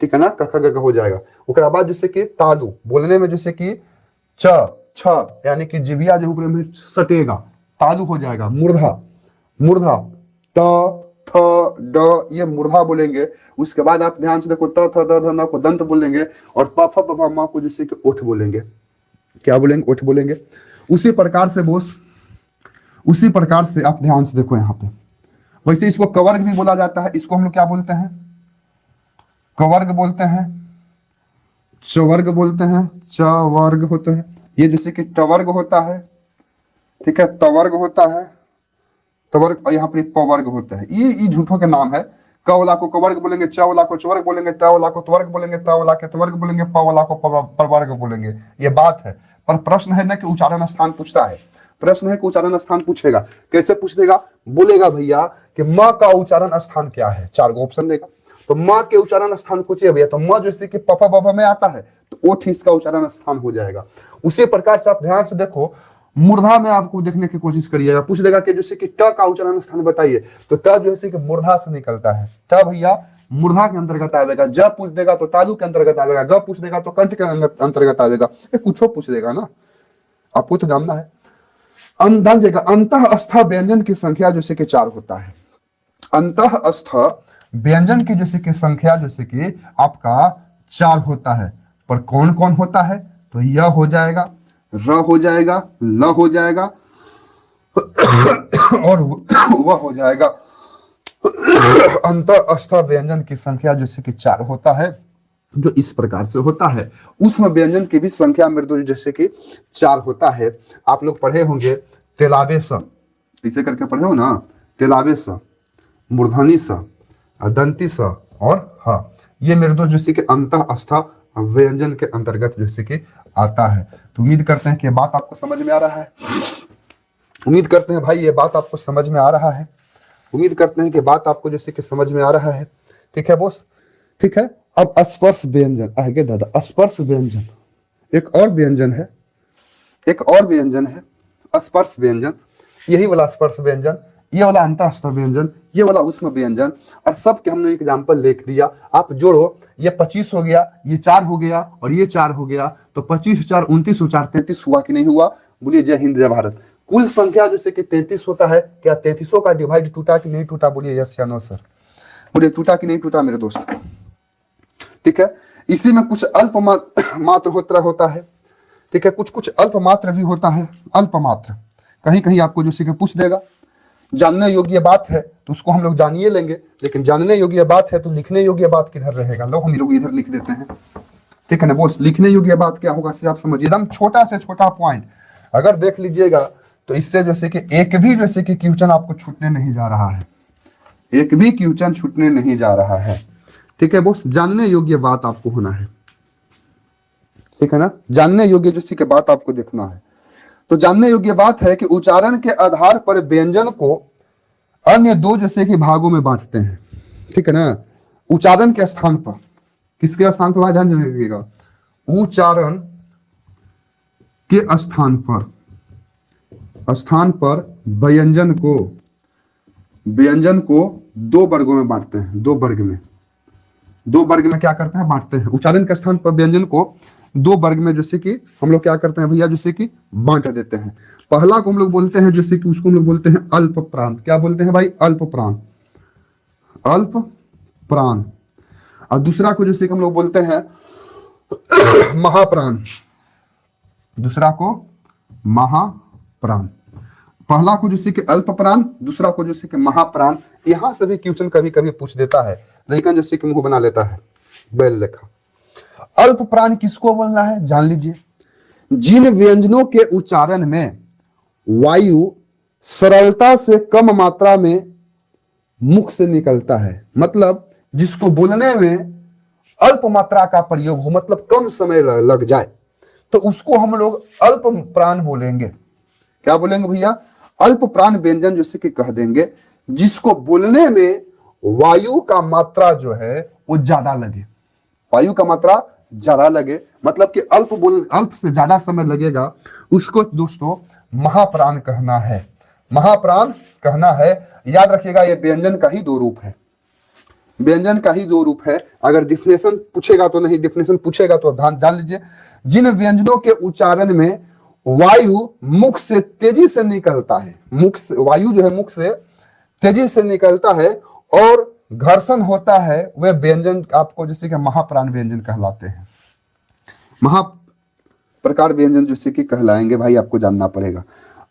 ठीक है ना। कख ग हो जाएगा। उसके बाद जैसे कि तालु बोलने में जैसे कि च छ, यानी कि जिभिया जो ऊपर में सटेगा, तालु हो जाएगा। मूर्धा, मूर्धा त थ ड, ये मूर्धा बोलेंगे। उसके बाद आप ध्यान से देखो, त थ द ध न को दंत बोलेंगे, और प फ ब भ म को जैसे कि ओठ बोलेंगे। क्या बोलेंगे? ओठ बोलेंगे। उसी प्रकार से बोस, उसी प्रकार से आप ध्यान से देखो यहाँ पे, वैसे इसको कवर्ग भी बोला जाता है। इसको हम लोग क्या बोलते हैं? कवर्ग बोलते हैं, चवर्ग बोलते हैं, चवर्ग होते हैं। ये जैसे कि टवर्ग होता है, ठीक है, तवर्ग होता है, तवर्ग, और यहाँ पर पवर्ग होता है। ये झूठों के नाम है। क वाला को कवर्ग बोलेंगे, च वाला को चवर्ग बोलेंगे, त वाला को त्वर्ग बोलेंगे, त वाला के त्वर्ग बोलेंगे, प वाला को परवर्ग बोलेंगे। ये बात है, पर प्रश्न है ना कि उच्चारण स्थान पूछता है। प्रश्न है कि उच्चारण स्थान पूछेगा, कैसे पूछ देगा? बोलेगा भैया कि म का उच्चारण स्थान क्या है, 4 ऑप्शन देगा। तो म के उच्चारण स्थान पूछिए भैया, तो म जैसे कि पफा बफा में आता है, तो ओठ इसका उच्चारण स्थान हो जाएगा। उसी प्रकार से आप ध्यान से देखो, मूर्धा में आपको देखने की कोशिश करिएगा, पूछ देगा कि जैसे कि ट का उच्चारण स्थान बताइए, तो त जैसे कि मूर्धा से निकलता है, त भैया मूर्धा के अंतर्गत आएगा। ज पूछ देगा तो तालु के अंतर्गत आएगा, ग पूछ देगा तो कंठ के अंतर्गत आएगा, कुछ पूछ देगा ना, आपको तो जानना है। ध्यान देगा, अंतःस्थ व्यंजन की संख्या जैसे कि 4 होता है। अंतःस्थ व्यंजन की जैसे कि संख्या जैसे कि आपका 4 होता है, पर कौन कौन होता है? तो य हो जाएगा, र हो जाएगा, ल हो जाएगा और वह हो जाएगा। अंतःस्थ व्यंजन की संख्या जैसे कि 4 होता है, जो इस प्रकार से होता है। उष्म व्यंजन की भी संख्या मृदु जैसे कि 4 होता है। आप लोग पढ़े होंगे तेलाबे स, इसे करके पढ़े हो ना, तेलाबे स, मूर्धनी स, दंती स और ह, ये मृदु जैसे कि अंतःस्थ व्यंजन के अंतर्गत जैसे कि आता है। तो उम्मीद करते हैं कि ये बात आपको समझ में आ रहा है। उम्मीद करते हैं भाई ये बात आपको समझ में आ रहा है। उम्मीद करते हैं कि बात आपको जैसे कि समझ में आ रहा है। ठीक है बोस, ठीक है। अब स्पर्श व्यंजन आगे दादा, स्पर्श व्यंजन एक और व्यंजन है, एक और व्यंजन है स्पर्श व्यंजन। यही वाला स्पर्श व्यंजन, ये वाला अंतःस्थ व्यंजन, ये वाला उष्म व्यंजन, और सब के हमने एग्जाम्पल लिख दिया। आप जोड़ो, ये 25 हो गया, ये 4 हो गया और ये 4 हो गया, तो 25 4 29 4 33 हुआ कि नहीं हुआ? बोलिए जय हिंद जय भारत। कुल संख्या जैसे कि 33 होता है, क्या 33 का डिवाइड टूटा कि नहीं टूटा? बोलिए यस या नो सर। बोलिए टूटा कि नहीं टूटा मेरे दोस्त? ठीक है, इसी में कुछ अल्प मात्र होता है, ठीक है, कुछ कुछ अल्प मात्र भी होता है। अल्प मात्र कहीं कहीं आपको जो सीखे पूछ देगा। जानने योग्य बात है तो उसको हम लोग जानिए लेंगे, लेकिन जानने योग्य बात है तो लिखने योग्य बात किधर रहेगा? लो हम लोग इधर लिख देते हैं, ठीक है ना बॉस। लिखने योग्य बात क्या होगा से आप समझिए, एकदम छोटा से छोटा पॉइंट अगर देख लीजिएगा तो इससे जैसे कि एक भी जैसे कि क्वेश्चन आपको छूटने नहीं जा रहा है, एक भी क्वेश्चन छूटने नहीं जा रहा है, ठीक है बॉस। जानने योग्य बात आपको होना है, ठीक है ना, जानने योग्य जैसे कि बात आपको देखना है। तो जानने योग्य बात है कि उच्चारण के आधार पर व्यंजन को अन्य दो जैसे कि भागों में बांटते हैं, ठीक है ना। उच्चारण के स्थान पर, किसके स्थान पर ध्यान रखिएगा? उच्चारण के स्थान पर व्यंजन को दो वर्गों में बांटते हैं। दो वर्ग में क्या करते हैं? बांटते हैं। उच्चारण के स्थान पर व्यंजन को दो वर्ग में जैसे कि हम लोग क्या करते हैं भैया? जैसे कि बांट देते हैं। पहला को हम लोग बोलते हैं जैसे कि उसको हम लोग बोलते हैं अल्प प्रांत। क्या बोलते हैं भाई? अल्प प्राण। और दूसरा को जैसे कि हम लोग बोलते हैं महाप्राण। दूसरा को महाप्राण, पहला को जैसे कि अल्प प्राण, दूसरा को जैसे कि महाप्राण। यहां से भी क्वेश्चन कभी कभी पूछ देता है, लेकिन जैसे कि मुंह बना लेता है बैल लेखा। अल्प प्राण किसको बोलना है? जान लीजिए, जिन व्यंजनों के उच्चारण में वायु सरलता से कम मात्रा में मुख से निकलता है, मतलब जिसको बोलने में अल्प मात्रा का प्रयोग हो, मतलब कम समय लग जाए, तो उसको हम लोग अल्प प्राण बोलेंगे। क्या बोलेंगे भैया? अल्प प्राण व्यंजन जैसे कि कह देंगे जिसको बोलने में वायु का मात्रा जो है वो ज्यादा लगे, वायु का मात्रा ज्यादा लगे, मतलब कि अल्प से ज्यादा समय लगेगा, उसको दोस्तों महाप्राण कहना है। महाप्राण कहना है। याद रखिएगा, ये व्यंजन का ही दो रूप है, व्यंजन का ही दो रूप है। अगर डिफिनेशन पूछेगा तो नहीं, डिफिनेशन पूछेगा तो जान लीजिए, जिन व्यंजनों के उच्चारण में वायु मुख से तेजी से निकलता है, वायु जो है मुख से तेजी से निकलता है और घर्षण होता है, वह व्यंजन आपको जैसे कि महाप्राण व्यंजन कहलाते हैं। महा प्रकार व्यंजन जैसे कि कहलाएंगे भाई, आपको जानना पड़ेगा।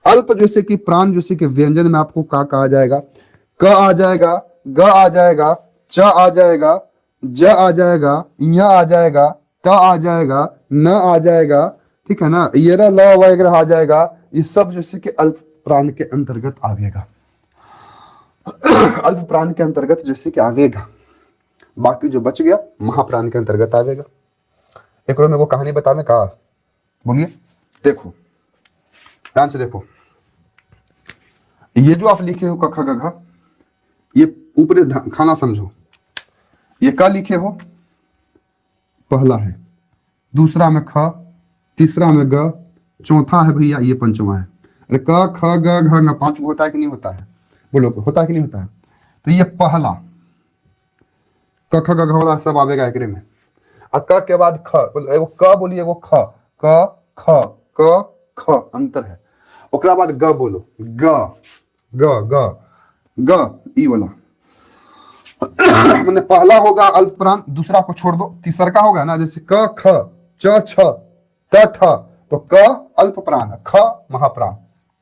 अल्प जैसे कि प्राण जैसे कि व्यंजन में आपको का कहा जाएगा? क आ जाएगा, ग आ जाएगा, च आ जाएगा, ज आ जाएगा, य आ जाएगा, ट आ जाएगा, न आ जाएगा, ठीक है ना, ये ल वगैरह आ जाएगा। ये सब जैसे कि अल्प प्राण के अंतर्गत आवेगा, अल्प प्राण के अंतर्गत जैसे कि आवेगा। बाकी जो बच गया महाप्राण के अंतर्गत आवेगा। एक मेरे को कहानी बताने का, बोलिए। देखो ध्यान से देखो, ये जो आप लिखे हो क ख ग घ, ये ऊपर खाना समझो। ये का लिखे हो? पहला है, दूसरा में ख, तीसरा में ग, चौथा है भैया ये पंचवा है। अरे क ख ग घ न, पांच होता है कि नहीं होता है? बोलो होता है कि नहीं होता है? तो ये पहला क ख ग घ वाला सब आवेगा एकरे में। और क के बाद ख, एगो क बोलिए, एगो ख, क ख क ख अंतर है। ओकरा बाद ग बोलो, ग ग ग ग ई वाला मैंने पहला होगा अल्प प्राण, दूसरा को छोड़ दो, तीसरा का होगा ना, जैसे क ख च छ त ठ, तो क अल्प प्राण, ख महाप्राण,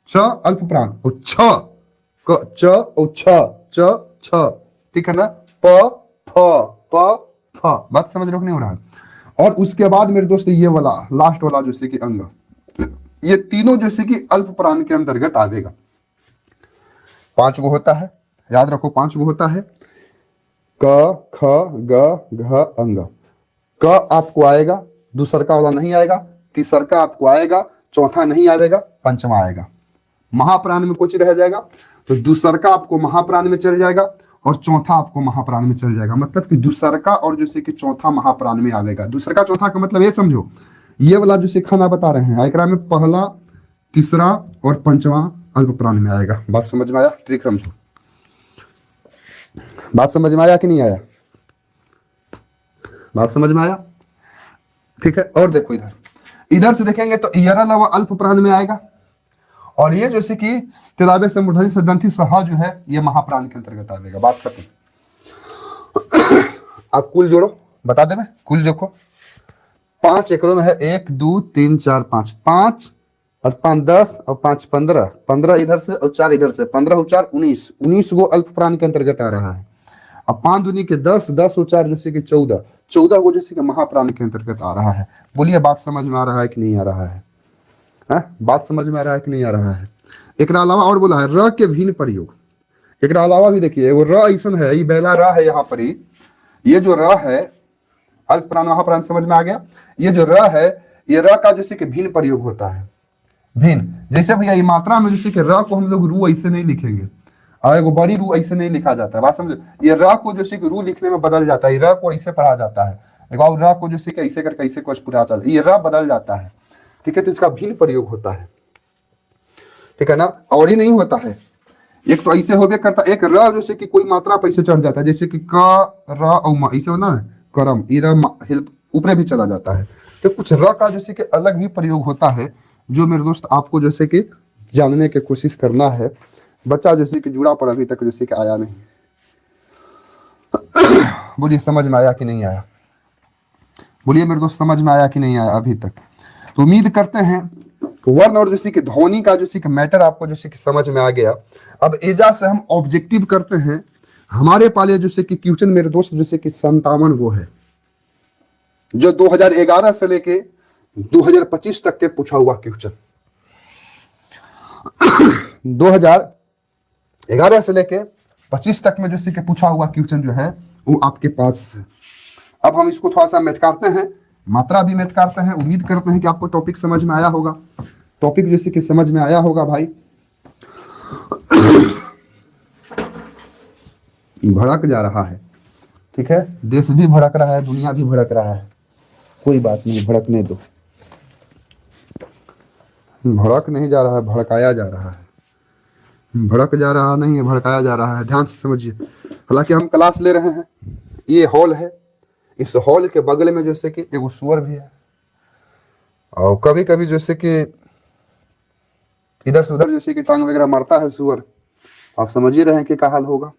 छ अल्प प्राण, और छ क च और छ छ, ठीक है ना, प फ बात समझ रहे हो कि नहीं हो रहा है? और उसके बाद मेरे दोस्त ये वाला लास्ट वाला जैसे कि अंग, ये तीनों जैसे कि अल्प प्राण के अंतर्गत आवेगा। 5 गो होता है, याद रखो 5 गो होता है। क ख ग घ अंग। क आपको आएगा, दूसरा वाला नहीं आएगा, तीसरा आपको आएगा, चौथा नहीं आएगा, पंचमा आएगा। महाप्राण में कुछ रह जाएगा, तो दूसरा आपको महाप्राण में चल जाएगा और चौथा आपको महाप्राण में चल जाएगा। मतलब कि दूसरा और जैसे कि चौथा महाप्राण में आवेगा। दूसरा चौथा का मतलब ये समझो, ये वाला जैसे खाना बता रहे हैं, एकरा में पहला तीसरा और पंचवां अल्प प्राण में आएगा। बात समझ में आया? ट्रिक समझो। बात समझ में आया कि नहीं आया? बात समझ में आया? ठीक है। और देखो इधर, इधर से देखेंगे तो यरल अल्प प्राण में आएगा, और ये जैसे कि तिलाबे से मूर्धन्य से दंती सहा जो है ये महाप्राण के अंतर्गत आएगा। बात करते हैं। आप कुल जोड़ो, बता दे मैं कुल देखो, 5 एकड़ों में है 1 2 3 4 5, 5 और 5 10 और 5 15, 15 इधर से और 4 इधर से, 15 और 4 19, 19 वो अल्प प्राण के अंतर्गत आ रहा है। अब 5 दूनी के 10, 10 और 4 जैसे कि 14, 14 वो जैसे कि महाप्राण के अंतर्गत आ रहा है। बोलिए बात समझ में आ रहा है कि नहीं आ रहा है? बात समझ में आ रहा है कि नहीं आ रहा है? एक अलावा और बोला है र के भिन्न प्रयोग। एक अलावा भी देखिए, वो र ऐसा है, ये बेला र है यहाँ पर ही, ये जो र है अल्प प्राण महाप्राण, समझ में आ गया? ये जो र है, ये र का जैसे कि भिन्न प्रयोग होता है। भिन्न जैसे भैया ये मात्रा में जैसे कि र को हम लोग रू ऐसे नहीं लिखेंगे, और एगो बड़ी रू ऐसे नहीं लिखा जाता है। बात समझो? ये र को जैसे कि रू लिखने में बदल जाता है, र को ऐसे पढ़ा जाता है, एगो और र को जैसे कि ऐसे करके ऐसे कुछ पूरा जाता है, ये र बदल जाता है। ठीक है, तो इसका भिन्न प्रयोग होता है। ठीक है ना? और ही नहीं होता है, एक तो ऐसे हो करता, एक र जैसे कि कोई मात्रा पर ऐसे चढ़ जाता है, जैसे कि क र और म ऐसे होना है, करम इर ऊपर भी चला जाता है। तो कुछ र का जैसे कि अलग भी प्रयोग होता है, जो मेरे दोस्त आपको जैसे कि जानने की कोशिश करना है। बच्चा जैसे कि जुड़ा पर अभी तक जैसे कि आया नहीं। बोलिए समझ में आया कि नहीं आया? बोलिए मेरे दोस्त समझ में आया कि नहीं आया अभी तक? तो उम्मीद करते हैं तो वर्ण और जैसे कि ध्वनि का जैसे कि मैटर आपको जैसे कि समझ में आ गया। अब एजा से हम ऑब्जेक्टिव करते हैं। हमारे पाले जैसे कि क्वेश्चन मेरे दोस्त जैसे कि 57 वो है, जो 2011 से लेके 2025 तक के पूछा हुआ क्वेश्चन। 2011 से लेके 25 तक में जैसे कि पूछा हुआ क्वेश्चन जो है वो आपके पास है। अब हम इसको थोड़ा सा मेटकारते हैं, मात्रा भी मेटकारते हैं। उम्मीद करते हैं कि आपको टॉपिक समझ में आया होगा। टॉपिक जैसे कि समझ में आया होगा भाई। भड़क जा रहा है, ठीक है, देश भी भड़क रहा है, दुनिया भी भड़क रहा है। कोई बात नहीं, भड़कने दो। भड़क नहीं जा रहा है, भड़काया जा रहा है। भड़क जा रहा नहीं है, भड़काया जा रहा है। ध्यान से समझिए। हालांकि हम क्लास ले रहे हैं, ये हॉल है, इस हॉल के बगल में जैसे कि एगो सुअर भी है, और कभी कभी जैसे कि इधर से उधर जैसे कि टांग वगैरह मारता है सुअर। आप समझ ही रहे हैं कि क्या हाल होगा।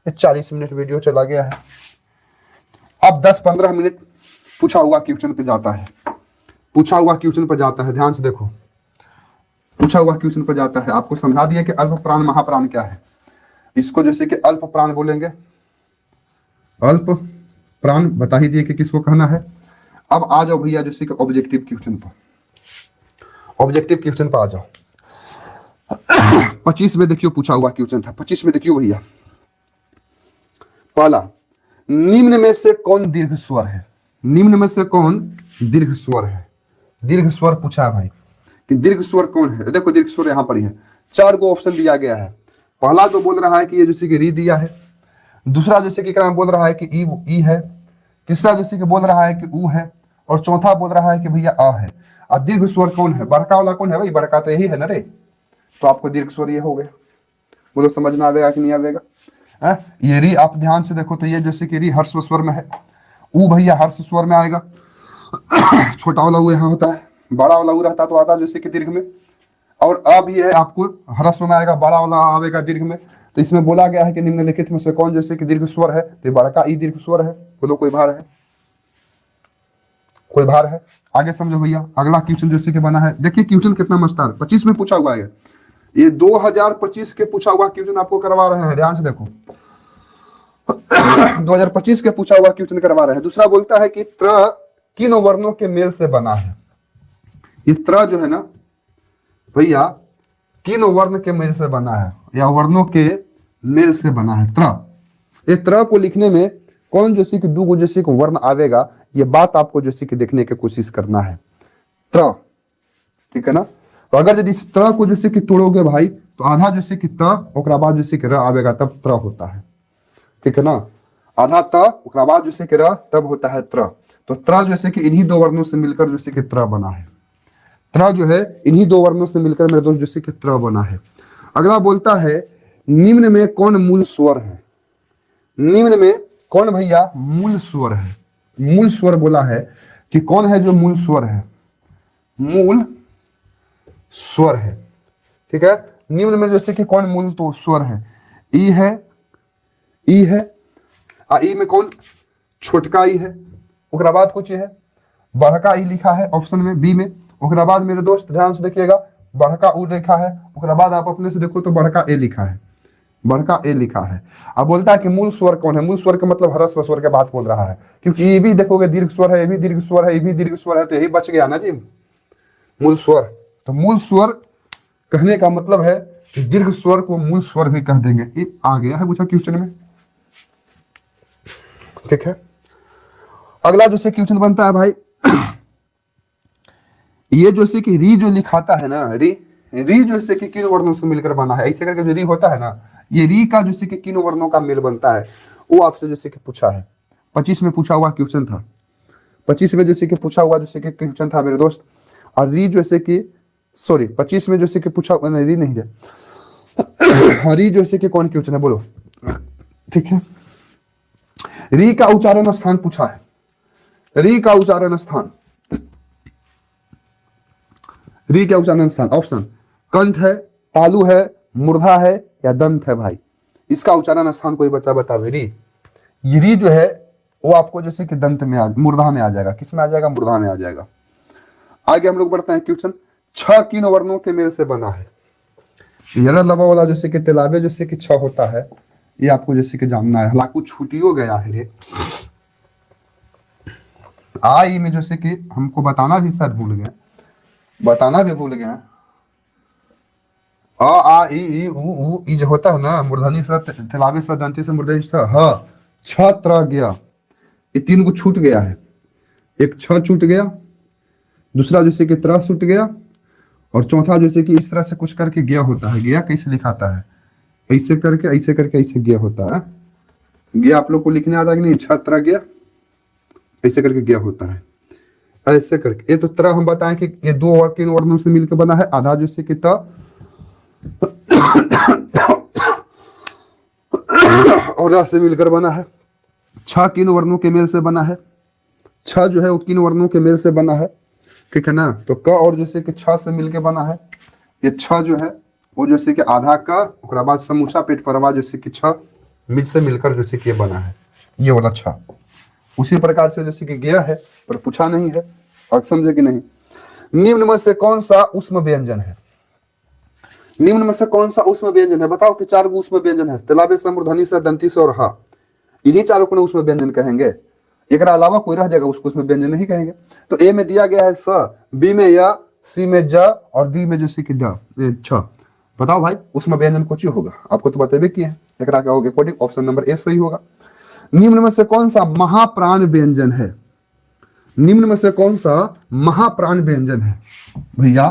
40 मिनट वीडियो चला गया है। अब 10-15 मिनट पूछा हुआ क्वेश्चन पे जाता है। पूछा हुआ क्वेश्चन पर जाता है, ध्यान से देखो। पूछा हुआ क्वेश्चन पर जाता है। आपको समझा दिया कि अल्प प्राण महाप्राण क्या है। इसको जैसे कि अल्प प्राण बोलेंगे, अल्प प्राण बता ही दिए कि किसको कहना है। अब आ जाओ भैया जैसे कि ऑब्जेक्टिव क्वेश्चन पर। ऑब्जेक्टिव क्वेश्चन पर आ जाओ। 25 में देखियो पूछा हुआ क्वेश्चन था। 25 में देखियो भैया, पहला, निम्न में से कौन दीर्घ स्वर है? निम्न में से कौन दीर्घ स्वर है? दीर्घ स्वर पूछा है भाई कि दीर्घ स्वर कौन है। देखो दीर्घ स्वर यहां पर ही है। 4 को ऑप्शन दिया गया है। पहला तो बोल रहा है कि ये जैसे कि री दिया है। दूसरा जैसे कि बोल रहा है कि ई है। तीसरा जैसे कि बोल रहा है कि ऊ है। और चौथा बोल रहा है कि भैया आ है। अब दीर्घ स्वर कौन है? बड़का वाला कौन है भाई? बड़का तो यही है ना रे। तो आपको दीर्घ स्वर ये हो गया। बोलो समझ में आवेगा कि नहीं आवेगा? ये री आप ध्यान से देखो तो ये जैसे कि री हर्ष स्वर में है। ऊ भैया हर्ष स्वर में आएगा। छोटा वाला ऊ यहाँ होता है, बड़ा वाला ऊ रहता तो आता जैसे कि दीर्घ में। और अ भी है आपको हर्ष में आएगा, बड़ा वाला आवेगा दीर्घ में। तो इसमें बोला गया है कि निम्नलिखित में से कौन जैसे कि दीर्घ स्वर है? तो बड़का ई दीर्घ स्वर है। बोलो कोई भार है? कोई भार है? आगे समझो भैया। अगला क्वेश्चन जैसे कि बना है, देखिए क्वेश्चन कितना मस्तार। 25 में पूछा हुआ है। ये 2025 के पूछा हुआ क्वेश्चन आपको करवा रहे हैं। ध्यान से देखो। 2025 के पूछा हुआ क्वेश्चन करवा रहे हैं। दूसरा बोलता है कि त्र किन वर्णों के मेल से बना है? ये त्र जो है ना भैया, किन वर्ण के मेल से बना है या वर्णों के मेल से बना है? त्र। ये त्र को लिखने में कौन जैसे कि दो जैसे कि वर्ण आवेगा, ये बात आपको जैसे कि देखने की कोशिश करना है। त्र, ठीक है ना? तो अगर यदि इस त्र को जैसे कि तोड़ोगे भाई तो आधा जैसे कि त ओकरा बाद जैसे कि र आवेगा, तब त्र होता है। ठीक है ना? आधा त ओकरा बाद जैसे कि र, तब होता है त्र। तो त्र जैसे कि इन्हीं दो वर्णों से मिलकर जैसे कि त्र बना है। त्र जो है इन्हीं दो वर्णों से मिलकर मेरे दोस्त जैसे कि त्र बना है। अगला बोलता है निम्न में कौन मूल स्वर है। निम्न में कौन भैया मूल स्वर है। मूल स्वर बोला है कि कौन है जो मूल स्वर है, मूल स्वर है। ठीक है, निम्न में जैसे कि कौन मूल तो स्वर है, ई है, ई है, ई में कौन छोटका ई है, ओकरा बाद कुछ है बड़का ई लिखा है ऑप्शन में बी में। ओकरा बाद मेरे दोस्त ध्यान से देखिएगा बड़का उ लिखा है, ओकरा बाद आप अपने से देखो तो बड़का ए लिखा है, बड़का ए लिखा है। अब बोलता है कि मूल स्वर कौन है। मूल स्वर का मतलब ह्रस्व स्वर के बात बोल रहा है, क्योंकि ये भी देखोगे दीर्घ स्वर है, ये भी दीर्घ स्वर है, ये भी दीर्घ स्वर है, तो यही बच गया ना जी मूल स्वर। तो मूल स्वर कहने का मतलब है कि दीर्घ स्वर को मूल स्वर भी कह देंगे। ये आ गया है पूछा क्वेश्चन में। ठीक है, अगला जो से क्वेश्चन बनता है भाई, ये जो से कि री जो लिखाता है ना, री री जो से कि किन वर्णों से मिलकर बना है, ऐसे करके जो री होता है ना, ये री का जो से कि किन वर्णों का मेल बनता है, वो आपसे जैसे कि पूछा है। 25 में पूछा हुआ क्वेश्चन था, 25 में जैसे कि पूछा हुआ जैसे कि क्वेश्चन था मेरे दोस्त। और री जैसे कि सॉरी 25 में जैसे कि पूछा नहीं, री नहीं है, री जैसे कि कौन क्वेश्चन है बोलो। ठीक है, री का उच्चारण स्थान पूछा है। री का उच्चारण स्थान, री का उच्चारण स्थान ऑप्शन कंठ है, तालु है, मूर्धा है या दंत है। भाई इसका उच्चारण स्थान कोई बच्चा बतावे। री, ये री जो है वो आपको जैसे कि दंत में मूर्धा में आ जाएगा। किस में आ जाएगा? मूर्धा में आ जाएगा। आगे हम लोग बढ़ते हैं क्वेश्चन, 6 किन वर्णों के मेल से बना है। यरा लबा वाला जैसे कि तेलाबे जैसे कि 6 होता है, ये आपको जैसे कि जानना है। हालांकि छुट्टियों गया है रे, आई में जैसे कि हमको बताना भी शायद भूल गए, बताना भी भूल गए। आ ई उ ई जो होता है ना, मूर्धनी सा तेलाबे सा दंती से मूर्धनी सा ह, 6 त्र गया, ये 3 को छूट गया है। एक 6 छूट गया, दूसरा जैसे कि त्र छूट गया, और चौथा जैसे कि इस तरह से कुछ करके गया होता है। गया कैसे लिखाता है? ऐसे करके ऐसे करके ऐसे गया होता है। गया आप लोग को लिखने आता कि नहीं? 6 त्र गया, ऐसे करके गया होता है, ऐसे करके। ये तो त्र हम बताएं कि ये 2 और 3 वर्णों से मिलकर बना है। आधा जैसे कि त और र से मिलकर बना है। 6 किन वर्णों के मेल से बना है। 6 जो है वो किन वर्णों के मेल से बना है, ठीक है ना। तो क और जैसे कि 6 से मिलकर बना है। ये 6 जो है वो जैसे कि आधा क, उसके बाद समूचा पेट परवा जैसे कि 6 मिल से मिलकर जैसे कि बना है, ये वाला 6। उसी प्रकार से जैसे कि गया है, पर पूछा नहीं है, अब समझे कि नहीं। निम्न में से कौन सा उष्म व्यंजन है? निम्न में से कौन सा उष्म व्यंजन है? बताओ कि 4 गो उष्म व्यंजन है, तेलाबे से, मूर्धनी से, दंती से और हा। इन्हीं 4 को उष्म व्यंजन कहेंगे। एक अलावा कोई रह जाएगा उसको उसमें व्यंजन नहीं कहेंगे। तो ए में दिया गया है स, बी में य, सी में ज और डी में जैसे कि द, छ। बताओ भाई उसमें व्यंजन कुछ ही होगा, आपको तो बतेबे किए हैं। एक क्या होगा कोडिंग, ऑप्शन नंबर ए सही होगा। निम्न में से कौन सा महाप्राण व्यंजन है? निम्न में से कौन सा महाप्राण व्यंजन है? भैया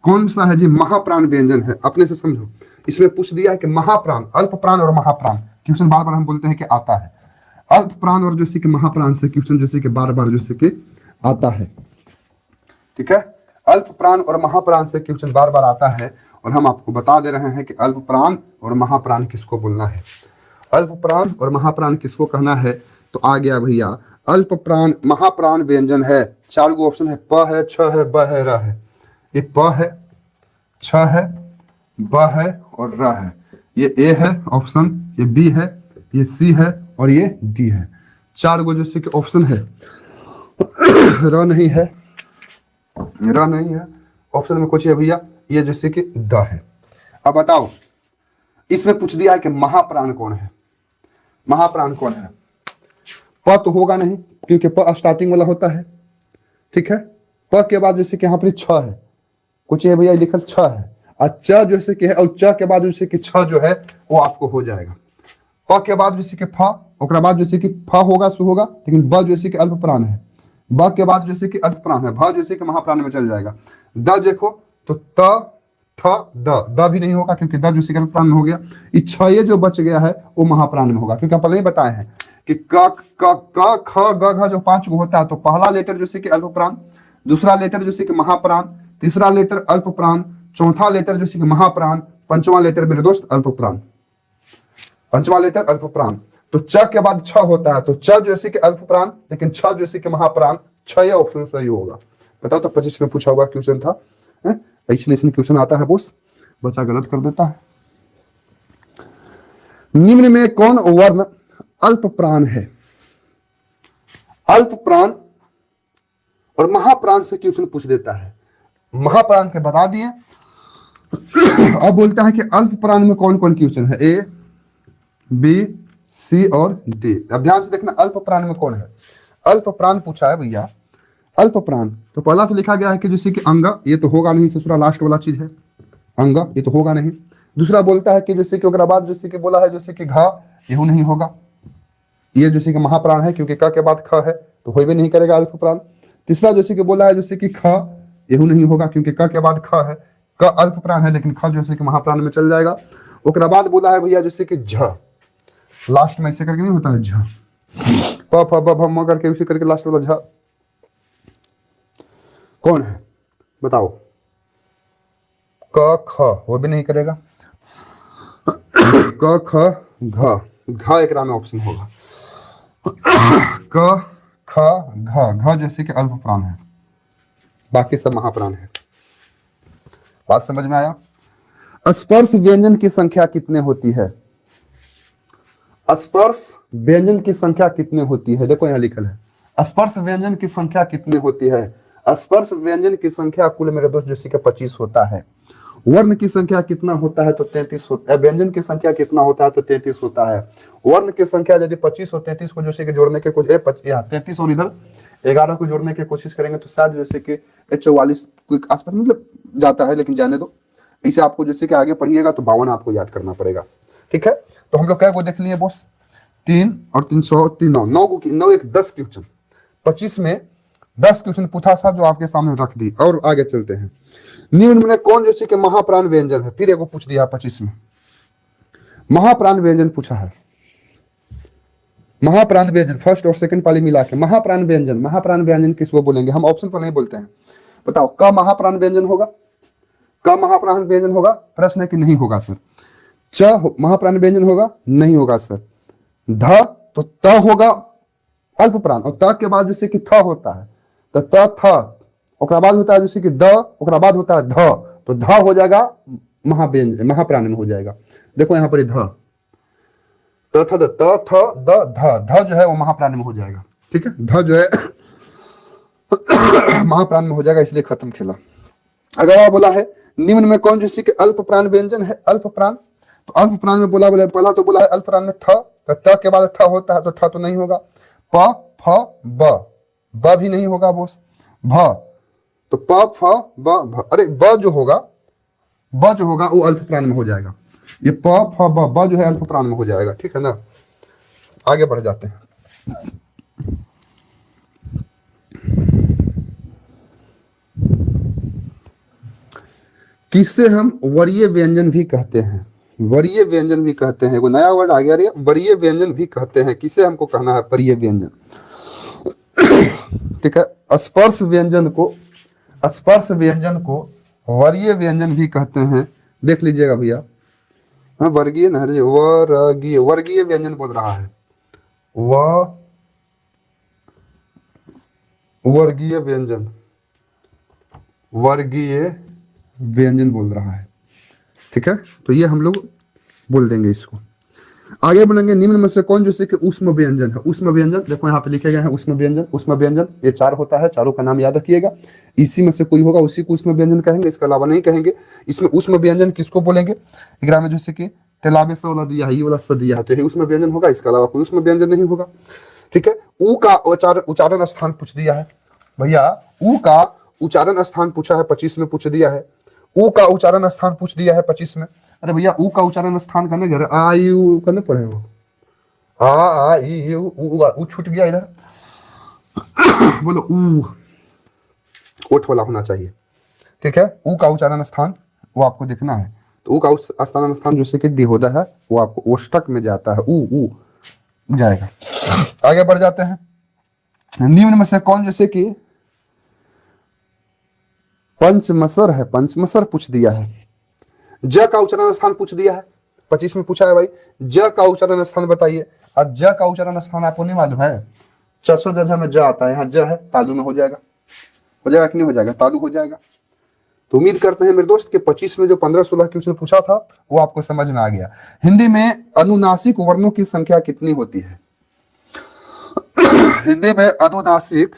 कौन सा है जी महाप्राण व्यंजन है? अपने से समझो। इसमें पूछ दिया है कि महाप्राण, अल्प प्राण और महाप्राण। क्वेश्चन बार बार हम बोलते हैं कि आता है। अल्प प्राण और जैसे कि महाप्राण से क्वेश्चन जैसे कि बार बार जैसे कि आता है, ठीक है। अल्प प्राण और महाप्राण से क्वेश्चन बार बार आता है, और हम आपको बता दे रहे हैं कि अल्प प्राण और महाप्राण किसको बोलना है। अल्प प्राण और महाप्राण किसको कहना है? तो आ गया भैया अल्प प्राण महाप्राण व्यंजन है। 4 गो ऑप्शन है, प है, छ है, ब है, र है। ये प है, छ है, ब है और र है। ये ए है ऑप्शन, ये बी है, ये सी है और ये डी है। 4 गो जैसे कि ऑप्शन है। र नहीं है, र नहीं है ऑप्शन में कुछ है भैया, ये जैसे कि द है। अब बताओ इसमें पूछ दिया है कि महाप्राण कौन है? महाप्राण कौन है? प तो होगा नहीं, क्योंकि प स्टार्टिंग वाला होता है, ठीक है। प के बाद जैसे कि यहाँ पर छ है, कुछ है भैया लिखल छ है, और च जैसे कि है, और च के बाद जैसे कि छ जो है वो आपको हो जाएगा। प के बाद जैसे कि फ, और बाद जैसे कि फ होगा सु होगा, लेकिन ब जैसे कि अल्प प्राण है। ब के बाद जैसे कि अल्प प्राण है, भ जैसे कि महाप्राण में चल जाएगा। द देखो तो त थ द भी नहीं होगा, क्योंकि द जैसे कि अल्प प्राण में हो गया। छ ये जो बच गया है वो महाप्राण में होगा, क्योंकि हम पहले ही बताए हैं कि क ख ग घ जो 5 गो होता है, तो पहला लेटर जैसे कि अल्प प्राण, दूसरा लेटर जैसे कि महाप्राण, तीसरा लेटर अल्प प्राण, चौथा लेटर जैसे कि महाप्राण, पंचवा लेटर मेरे दोस्त अल्प प्राण, पंचवा लेटर अल्प प्राण। तो च के बाद छ होता है, तो च जैसे कि अल्प प्राण, लेकिन छ जैसे कि महाप्राण, छ या ऑप्शन सही होगा। बताओ तो 25 में पूछा हुआ क्वेश्चन था, इसलिए क्वेश्चन आता है बोस, बच्चा गलत कर देता है। निम्न में कौन वर्ण अल्प प्राण है? अल्प प्राण और महाप्राण से क्वेश्चन पूछ देता है। महाप्राण के बता दिए, अब बोलता है कि अल्प प्राण में कौन कौन क्वेश्चन है, ए बी सी और डी। अब ध्यान से देखना अल्प प्राण में कौन है। अल्प प्राण पूछा है भैया, अल्प प्राण तो पहला तो लिखा गया है कि जैसे कि अंग, ये तो होगा नहीं, ससुरा लास्ट वाला चीज है, अंग ये तो होगा नहीं। दूसरा बोलता है कि जैसे कि ओकरा बाद जैसे कि बोला है जैसे कि घा, यहू नहीं होगा, ये जैसे कि महाप्राण है क्योंकि क के बाद ख है तो हो भी नहीं करेगा अल्प प्राण। तीसरा जैसे कि बोला है जैसे कि ख, यहू नहीं होगा क्योंकि क के बाद ख है, क अल्प प्राण है लेकिन ख जैसे कि महाप्राण में चल जाएगा। ओकरा बाद बोला है भैया जैसे कि झ, लास्ट में ऐसे करके नहीं होता है झ, प फ ब भ म करके उसे करके लास्ट वाला झ कौन है बताओ, क ख वो भी नहीं करेगा, क ख घ, घ एक में ऑप्शन होगा, क ख घ, घ जैसे कि अल्प प्राण है, बाकी सब महाप्राण है। बात समझ में आया? स्पर्श व्यंजन की संख्या कितने होती है? स्पर्श व्यंजन की संख्या कितने होती है? देखो यहाँ लिखल है स्पर्श व्यंजन की संख्या कितने होती है। स्पर्श व्यंजन की संख्या कुल मेरे दोस्त जैसे कि 25 होता है। वर्ण की संख्या कितना होता है तो 33 होता है। व्यंजन की संख्या कितना होता है तो 33 होता है। वर्ण की संख्या यदि 25 और 33 को जैसे कि जोड़ने के कुछ 33 और इधर 11 को जोड़ने की कोशिश करेंगे तो शायद जैसे कि 44 के आसपास मतलब जाता है, लेकिन जाने दो। इसे आपको जैसे कि आगे पढ़िएगा तो 52 आपको याद करना पड़ेगा। ठीक है, तो हम लोग क्या को देख लिए बॉस, 3 और 300 3 9 एक 10 क्वेश्चन, 25 में 10 क्वेश्चन पूछा था जो आपके सामने रख दी। और आगे चलते हैं। निम्न में कौन जैसे कि महाप्राण व्यंजन है? फिर एगो पूछ दिया 25 में, महाप्राण व्यंजन पूछा है। महाप्राण व्यंजन फर्स्ट और सेकंड पाली मिला के महाप्राण व्यंजन, महाप्राण व्यंजन किसको बोलेंगे? हम ऑप्शन पर नहीं बोलते हैं। बताओ क महाप्राण व्यंजन होगा, क महाप्राण व्यंजन होगा? प्रश्न है कि नहीं होगा सर। च महाप्राण व्यंजन होगा? नहीं होगा सर। ध तो त होगा अल्प प्राण, और त के बाद जैसे कि थ होता है तो त थ, ओकरा बाद होता है जैसे कि द, ओकरा बाद होता है ध, तो ध हो जाएगा महाव्यंजन, महाप्राण में हो जाएगा। देखो यहाँ पर ध त थ द ध, ध जो है वो महाप्राण में हो जाएगा। ठीक है, ध जो है महाप्राण में हो जाएगा, इसलिए खत्म खेला। अगर बोला है निम्न में कौन जैसे कि अल्प प्राण व्यंजन है? अल्प प्राण तो अल्प प्राण में बोला पहला तो बोला है अल्प प्राण में थ, तो त के बाद थ होता है तो थ तो नहीं होगा। प फ ब, ब भी नहीं होगा बोस। भ तो प फ ब भ, अरे ब जो होगा वो अल्प प्राण में हो जाएगा। ये प फ ब जो है अल्प प्राण में हो जाएगा। ठीक है ना, आगे बढ़ जाते हैं। किससे हम वरीय व्यंजन भी कहते हैं? वरीय व्यंजन भी कहते हैं, वो नया वर्ड आ गया रे, वरीय व्यंजन भी कहते हैं। किसे हमको कहना है? वरीय व्यंजन। ठीक है, स्पर्श व्यंजन को वरीय व्यंजन भी कहते हैं। देख लीजिएगा भैया, हाँ वर्गीय नहीं, वर्गीय व्यंजन बोल रहा है, वर्गीय व्यंजन बोल रहा है। ठीक है, तो ये हम लोग बोल देंगे इसको। आगे बोलेंगे निम्न में से कौन जैसे कि ऊष्म व्यंजन है? ऊष्म व्यंजन देखो यहाँ पे लिखे गए हैं ऊष्म व्यंजन ये 4 होता है, चारों का नाम याद रखिएगा। इसी में से कोई होगा उसी को ऊष्म व्यंजन कहेंगे, इसके अलावा नहीं कहेंगे। इसमें ऊष्म व्यंजन किसको बोलेंगे? एकरा में जैसे कि तेलाबे से वाला दिया है, ये वाला स दिया है, तो ये ऊष्म व्यंजन होगा, इसके अलावा कोई ऊष्म व्यंजन नहीं होगा। ठीक है, ऊ का उच्चारण स्थान पूछ दिया है भैया, ऊ का उच्चारण स्थान पूछा है, 25 में पूछ दिया है। ऊ का उच्चारण स्थान पूछ दिया है 25 में। अरे भैया ऊ का उच्चारण स्थान करने गए, आ यू करने पड़े, वो आ ई यू छूट गया इधर। बोलो ऊ, ओठ वाला होना चाहिए। ठीक है, ऊ का उच्चारण स्थान वो आपको देखना है। तो ऊ का उच्चारण स्थान जैसे कि दिहोदा है, वो आपको ओष्टक में जाता है, ऊ जाएगा। आगे बढ़ जाते हैं। निम्न में से कौन जैसे कि पंचमसर है, पंचमसर पूछ दिया है। ज का उच्चारण स्थान पूछ दिया है, 25 में पूछा है भाई, ज का उच्चारण स्थान बताइए। अब ज का उच्चारण स्थान आपको नहीं मालूम है, चसो जगह में ज आता है, यहाँ ज है, तालु में हो जाएगा कि नहीं हो जाएगा, तालु हो जाएगा। तो उम्मीद करते हैं मेरे दोस्त कि 25 में जो 15-16 क्वेश्चन पूछा था वो आपको समझ में आ गया। हिंदी में अनुनासिक वर्णों की संख्या कितनी होती है? हिंदी में अनुनासिक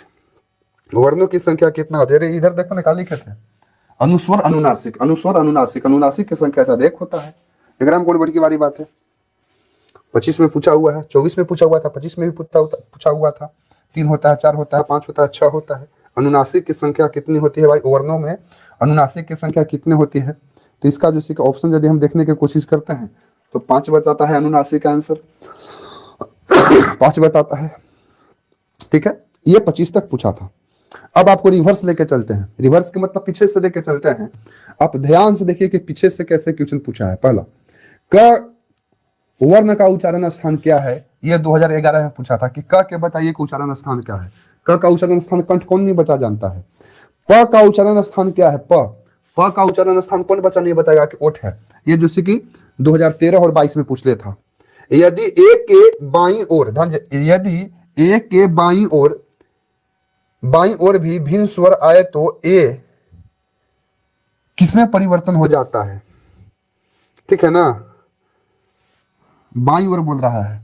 वर्णों की संख्या कितना होती है? इधर देखो निकाल लिखे थे, अनुस्वर अनुनासिक, अनुस्वर अनुनासिक, अनुनासिक की संख्या शायद 1 होता है। ग्राम कोण की वाली बात है। 25 में पूछा हुआ है, 24 में पूछा हुआ था, 25 में भी पूछा हुआ था। 3 होता है, 4 होता है, 5 होता है, 6 होता है। अनुनासिक की संख्या कितनी होती है भाई? वर्णों में अनुनासिक की संख्या कितनी होती है? तो इसका जो ऑप्शन यदि हम देखने की कोशिश करते हैं तो 5 बताता है अनुनासिक का आंसर, 5 बताता है। ठीक है, ये 25 तक पूछा था। अब आपको रिवर्स लेके चलते हैं, रिवर्स के मतलब पीछे से लेके चलते हैं। आप ध्यान से देखिए कि पीछे से कैसे क्वेश्चन पूछा है। पहला, क वर्ण का उच्चारण स्थान क्या है? ये 2011 में पूछा था कि क के बताइए कि उच्चारण स्थान क्या है। क का उच्चारण स्थान कंठ कौन नहीं बचा जानता है। प का उच्चारण स्थान क्या है? प का उच्चारण स्थान कौन बचा नहीं बताएगा कि ओठ है। ये जैसे कि 2013 और 22 में पूछ ले था। यदि एक के बाईं ओर, यदि एक के बाईं ओर भी भिन्न स्वर आए तो ए किसमें परिवर्तन हो जाता है? ठीक है ना, बाईं ओर बोल रहा है,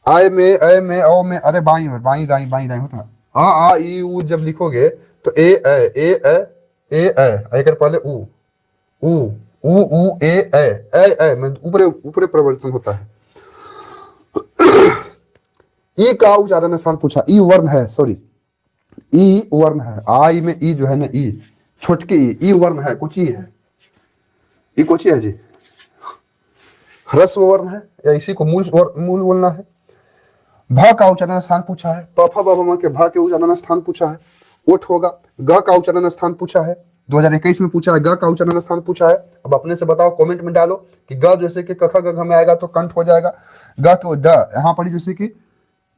आय में, अय में, औ में, अरे बाईं ओर, बाईं दाईं, बाईं दाईं होता है। आ आ ई उ जब लिखोगे तो ए कर पहले उ ए में ऊपर परिवर्तन होता है। ई का उच्चारण स्थान पूछा, ई वर्ण है, सॉरी ई वर्ण है। आई में ई जो है ना, ई छोटकी ई वर्ण है, कुछ ई है, ई कुछ है जी, ह्रस्व वर्ण है या इसी को मूल बोलना है। भ का उच्चारण स्थान पूछा है, प फ ब म के भ के उच्चारण स्थान पूछा है, ओठ होगा। ग का उच्चारण स्थान पूछा है, 2021 में पूछा है, ग का उच्चारण स्थान पूछा है। अब अपने से बताओ, कमेंट में डालो कि ग जैसे कि क ख ग घ में आएगा तो कंठ हो जाएगा। ग के द यहाँ पर जैसे कि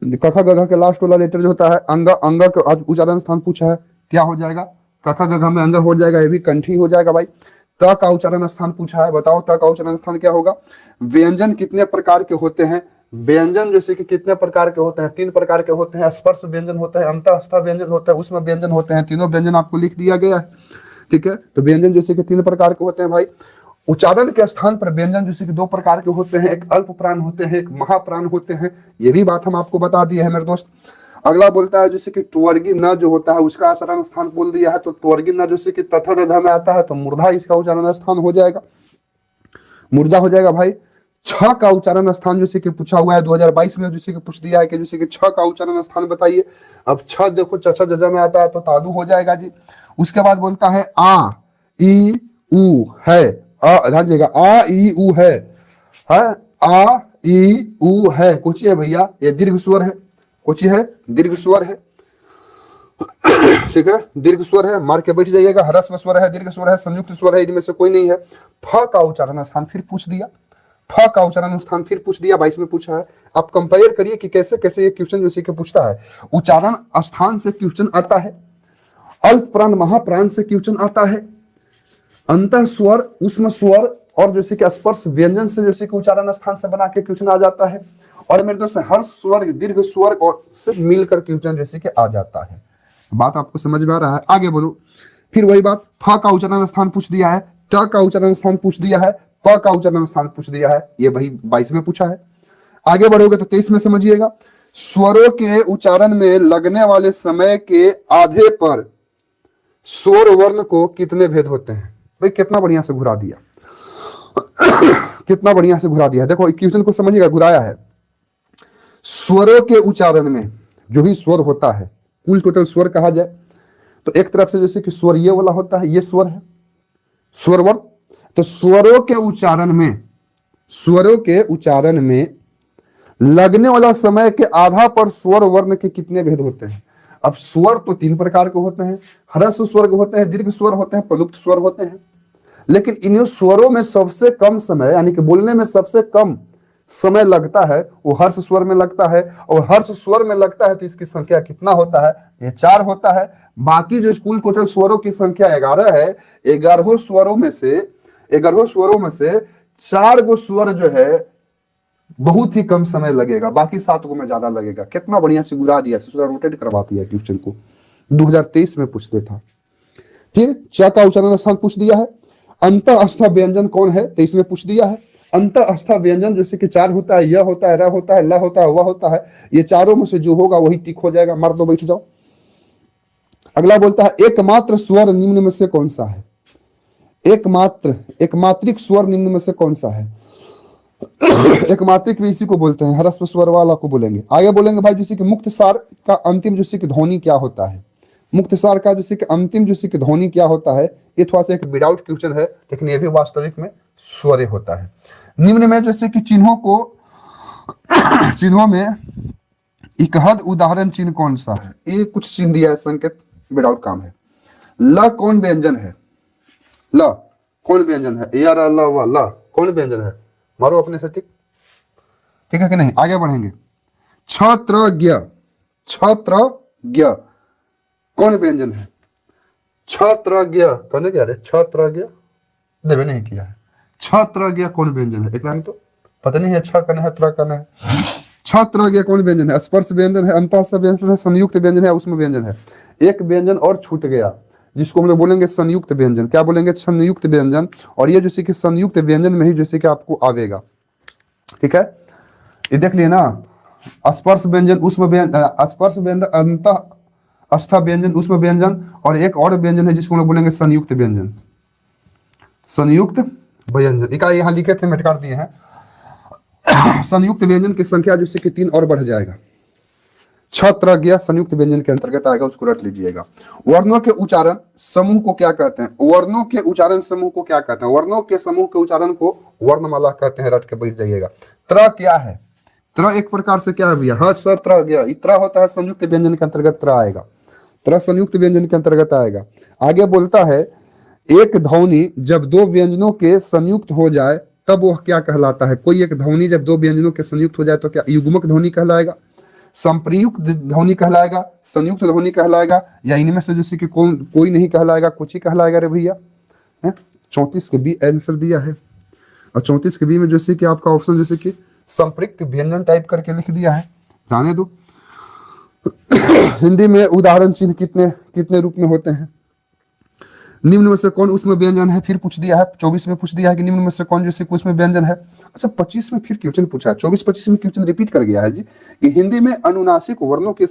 क ख ग घ के लास्ट वाला लेटर जो होता है, अंग, अंग का उच्चारण स्थान पूछा है, क्या हो जाएगा? क ख ग घ में अंग हो जाएगा, ये भी कंठी हो जाएगा भाई। त का उच्चारण स्थान पूछा है, बताओ त का उच्चारण स्थान क्या होगा? व्यंजन कितने प्रकार के होते हैं? व्यंजन जैसे कि कितने प्रकार के होते हैं? 3 प्रकार के होते हैं। स्पर्श व्यंजन होता है, अंतःस्थ व्यंजन होता है, उसमें व्यंजन होते हैं। तीनों व्यंजन आपको लिख दिया गया है। ठीक है, तो व्यंजन जैसे कि 3 प्रकार के होते हैं भाई। उच्चारण के स्थान पर व्यंजन जैसे कि 2 प्रकार के होते हैं, एक अल्प प्राण होते हैं, एक महाप्राण होते हैं। ये भी बात हम आपको बता दिए हैं मेरे दोस्त। अगला बोलता है जैसे कि त्वर्गी न जो होता है उसका उच्चारण स्थान बोल दिया है, तो त्वर्गी न जैसे कि तथा रधा में आता है तो मूर्धा इसका उच्चारण स्थान हो जाएगा, मूर्धा हो जाएगा भाई। छ का उच्चारण स्थान जैसे कि पूछा हुआ है 2022 में, जैसे कि पूछ दिया है कि जैसे कि छ का उच्चारण स्थान बताइए। अब छ देखो चचा जजा में आता है तो तादु हो जाएगा जी। उसके बाद बोलता है आ ई उ है, ध्यान दीजिएगा, आ ई उ है, आ ई उ है, कुछ है भैया, ये दीर्घ स्वर है, कुछ है दीर्घ स्वर है। ठीक है, दीर्घ स्वर है, मार के बैठ जाइएगा। ह्रस्व स्वर है, दीर्घ स्वर है, संयुक्त स्वर है, इनमें से कोई नहीं है। फ का उच्चारण स्थान फिर पूछ दिया, फ का उच्चारण स्थान फिर पूछ दिया, 22 में पूछा है। आप कंपेयर करिए कि कैसे कैसे ये क्वेश्चन जो के पूछता है। उच्चारण स्थान से क्वेश्चन आता है, अल्प प्राण महाप्राण से क्वेश्चन आता है, अंत स्वर उष्म स्वर और जैसे कि स्पर्श व्यंजन से जैसे कि उच्चारण स्थान से बना के क्वेश्चन आ जाता है। और मेरे दोस्त हर स्वर दीर्घ स्वर और से मिलकर क्वेश्चन जैसे कि आ जाता है। बात आपको समझ में आ रहा है? आगे बोलो। फिर वही बात, फ का उच्चारण स्थान पूछ दिया है, ट का उच्चारण स्थान पूछ दिया है, प का उच्चारण स्थान पूछ दिया है, ये भाई 22 में पूछा है। आगे बढ़ोगे तो 23 में समझिएगा, स्वरों के उच्चारण में लगने वाले समय के आधे पर स्वर वर्ण को कितने भेद होते हैं? भाई कितना बढ़िया से घुरा दिया, कितना बढ़िया से घुरा दिया। देखो क्वेश्चन को समझिएगा, घुराया है। स्वरों के उच्चारण में जो भी स्वर होता है, कुल टोटल स्वर कहा जाए तो एक तरफ से जैसे कि स्वर ये वाला होता है, ये स्वर है, स्वर वर्ण। तो स्वरों के उच्चारण में लगने वाला समय के आधा पर स्वर वर्ण के कितने भेद होते हैं? अब स्वर तो 3 प्रकार के होते हैं, ह्रस्व स्वर होते हैं, दीर्घ स्वर होते हैं, प्रलुप्त स्वर होते हैं। लेकिन इन स्वरों में सबसे कम समय यानी कि बोलने में सबसे कम समय लगता है वो हर्ष स्वर में लगता है, और हर्ष स्वर में लगता है तो इसकी संख्या कितना होता है, ये 4 होता है। बाकी जो कुल टोटल स्वरों की संख्या 11 है, 11 स्वरों में से 4 गो स्वर जो है बहुत ही कम समय लगेगा, बाकी 7 गो में ज्यादा लगेगा। कितना बढ़िया से गुरा दिया, रोटेट करवाती है क्वेश्चन को, 2023 में पूछते था। फिर च का उच्चारण स्थान पूछ दिया है। अंत आस्था व्यंजन कौन है, 23 में पूछ दिया है। अंत आस्था व्यंजन जैसे कि 4 होता है, य होता है, र होता है, ल होता है, व होता है। ये चारों में से जो होगा वही टिक हो जाएगा। मार दो, बैठ जाओ। अगला बोलता है एकमात्र स्वर निम्न में से कौन सा है। एकमात्रिक स्वर निम्न में से कौन सा है। एकमात्रिक भी इसी को बोलते हैं, ह्रस्व स्वर वाला को बोलेंगे। आगे बोलेंगे भाई जैसे कि मुक्त सार का अंतिम जैसे कि ध्वनि क्या होता है। मुक्त सार का जैसे कि अंतिम जैसे कि ध्वनि क्या होता है, ये थोड़ा सा एक विदाउट क्वेश्चन है, लेकिन ये भी वास्तविक में स्वर होता है। निम्न में जैसे कि चिन्हों में इकहद उदाहरण चिन्ह कौन सा है। ये कुछ चिन्ह दिया है, संकेत विदाउट काम है। ल कौन व्यंजन है, ल कौन व्यंजन है, यार अल्लाह ल कौन व्यंजन है, मारो अपने से टिक, ठीक है कि नहीं। आगे बढ़ेंगे। छत्रज्ञ कौन व्यंजन है। छत्रज्ञ कहने क्या रे, छत्रज्ञ देवे नहीं किया है। छत्रज्ञ कौन व्यंजन है, एक लाइन तो पता नहीं है, छ कहना है, त्र कहना है। छत्रज्ञ कौन व्यंजन है। स्पर्श व्यंजन है, अंतःस्थ व्यंजन है, संयुक्त व्यंजन है, उसमें व्यंजन है। एक व्यंजन और छूट गया जिसको हम लोग बोलेंगे संयुक्त व्यंजन। क्या बोलेंगे, संयुक्त व्यंजन। और ये जैसे कि संयुक्त व्यंजन में ही जैसे कि आपको आवेगा, ठीक है। ये देख लिए ना, स्पर्श व्यंजन, उसमें स्पर्श व्यंजन, अंतःस्थ व्यंजन, उसमें व्यंजन, और एक और व्यंजन है जिसको हम लोग बोलेंगे संयुक्त व्यंजन। संयुक्त व्यंजन इका यहाँ लिखे थे, मिटकार दिए हैं। संयुक्त व्यंजन की संख्या जैसे कि 3 और बढ़ जाएगा। छत्रज्ञ संयुक्त व्यंजन के अंतर्गत आएगा, उसको रट लीजिएगा। वर्णों के उच्चारण समूह को क्या कहते हैं। वर्णों के उच्चारण समूह को क्या कहते हैं। वर्णों के समूह के उच्चारण को वर्णमाला कहते हैं, रट के बैठ जाइएगा। त्र क्या है, त्र एक प्रकार से क्या है भैया, ह स त्र गया, त्र होता है संयुक्त व्यंजन के अंतर्गत त्र आएगा, त्र संयुक्त व्यंजन के अंतर्गत आएगा। आगे बोलता है एक ध्वनि जब 2 व्यंजनों के संयुक्त हो जाए तब वह क्या कहलाता है। कोई एक ध्वनि जब 2 व्यंजनों के संयुक्त हो जाए तो क्या युग्मक ध्वनि कहलाएगा, संप्रयुक्त ध्वनि कहलाएगा, संयुक्त ध्वनि कहलाएगा, या इनमें से जैसे कि कोई नहीं कहलाएगा, कुछ ही कहलाएगा रे भैया। 34 के बी आंसर दिया है, और 34 के बी में जैसे कि आपका ऑप्शन जैसे कि संप्रयुक्त व्यंजन टाइप करके लिख दिया है, जाने दो। हिंदी में उदाहरण चिन्ह कितने रूप में होते हैं। निम्न में से कौन उसमें व्यंजन है, फिर पूछ दिया है। 24 में पूछ दिया है कि निम्न में से कौन जैसे उसमें व्यंजन है। अच्छा 25 में फिर क्वेश्चन पूछा है, 24-25 में क्वेश्चन रिपीट कर गया है जी, कि हिंदी में अनुनासिक वर्णों के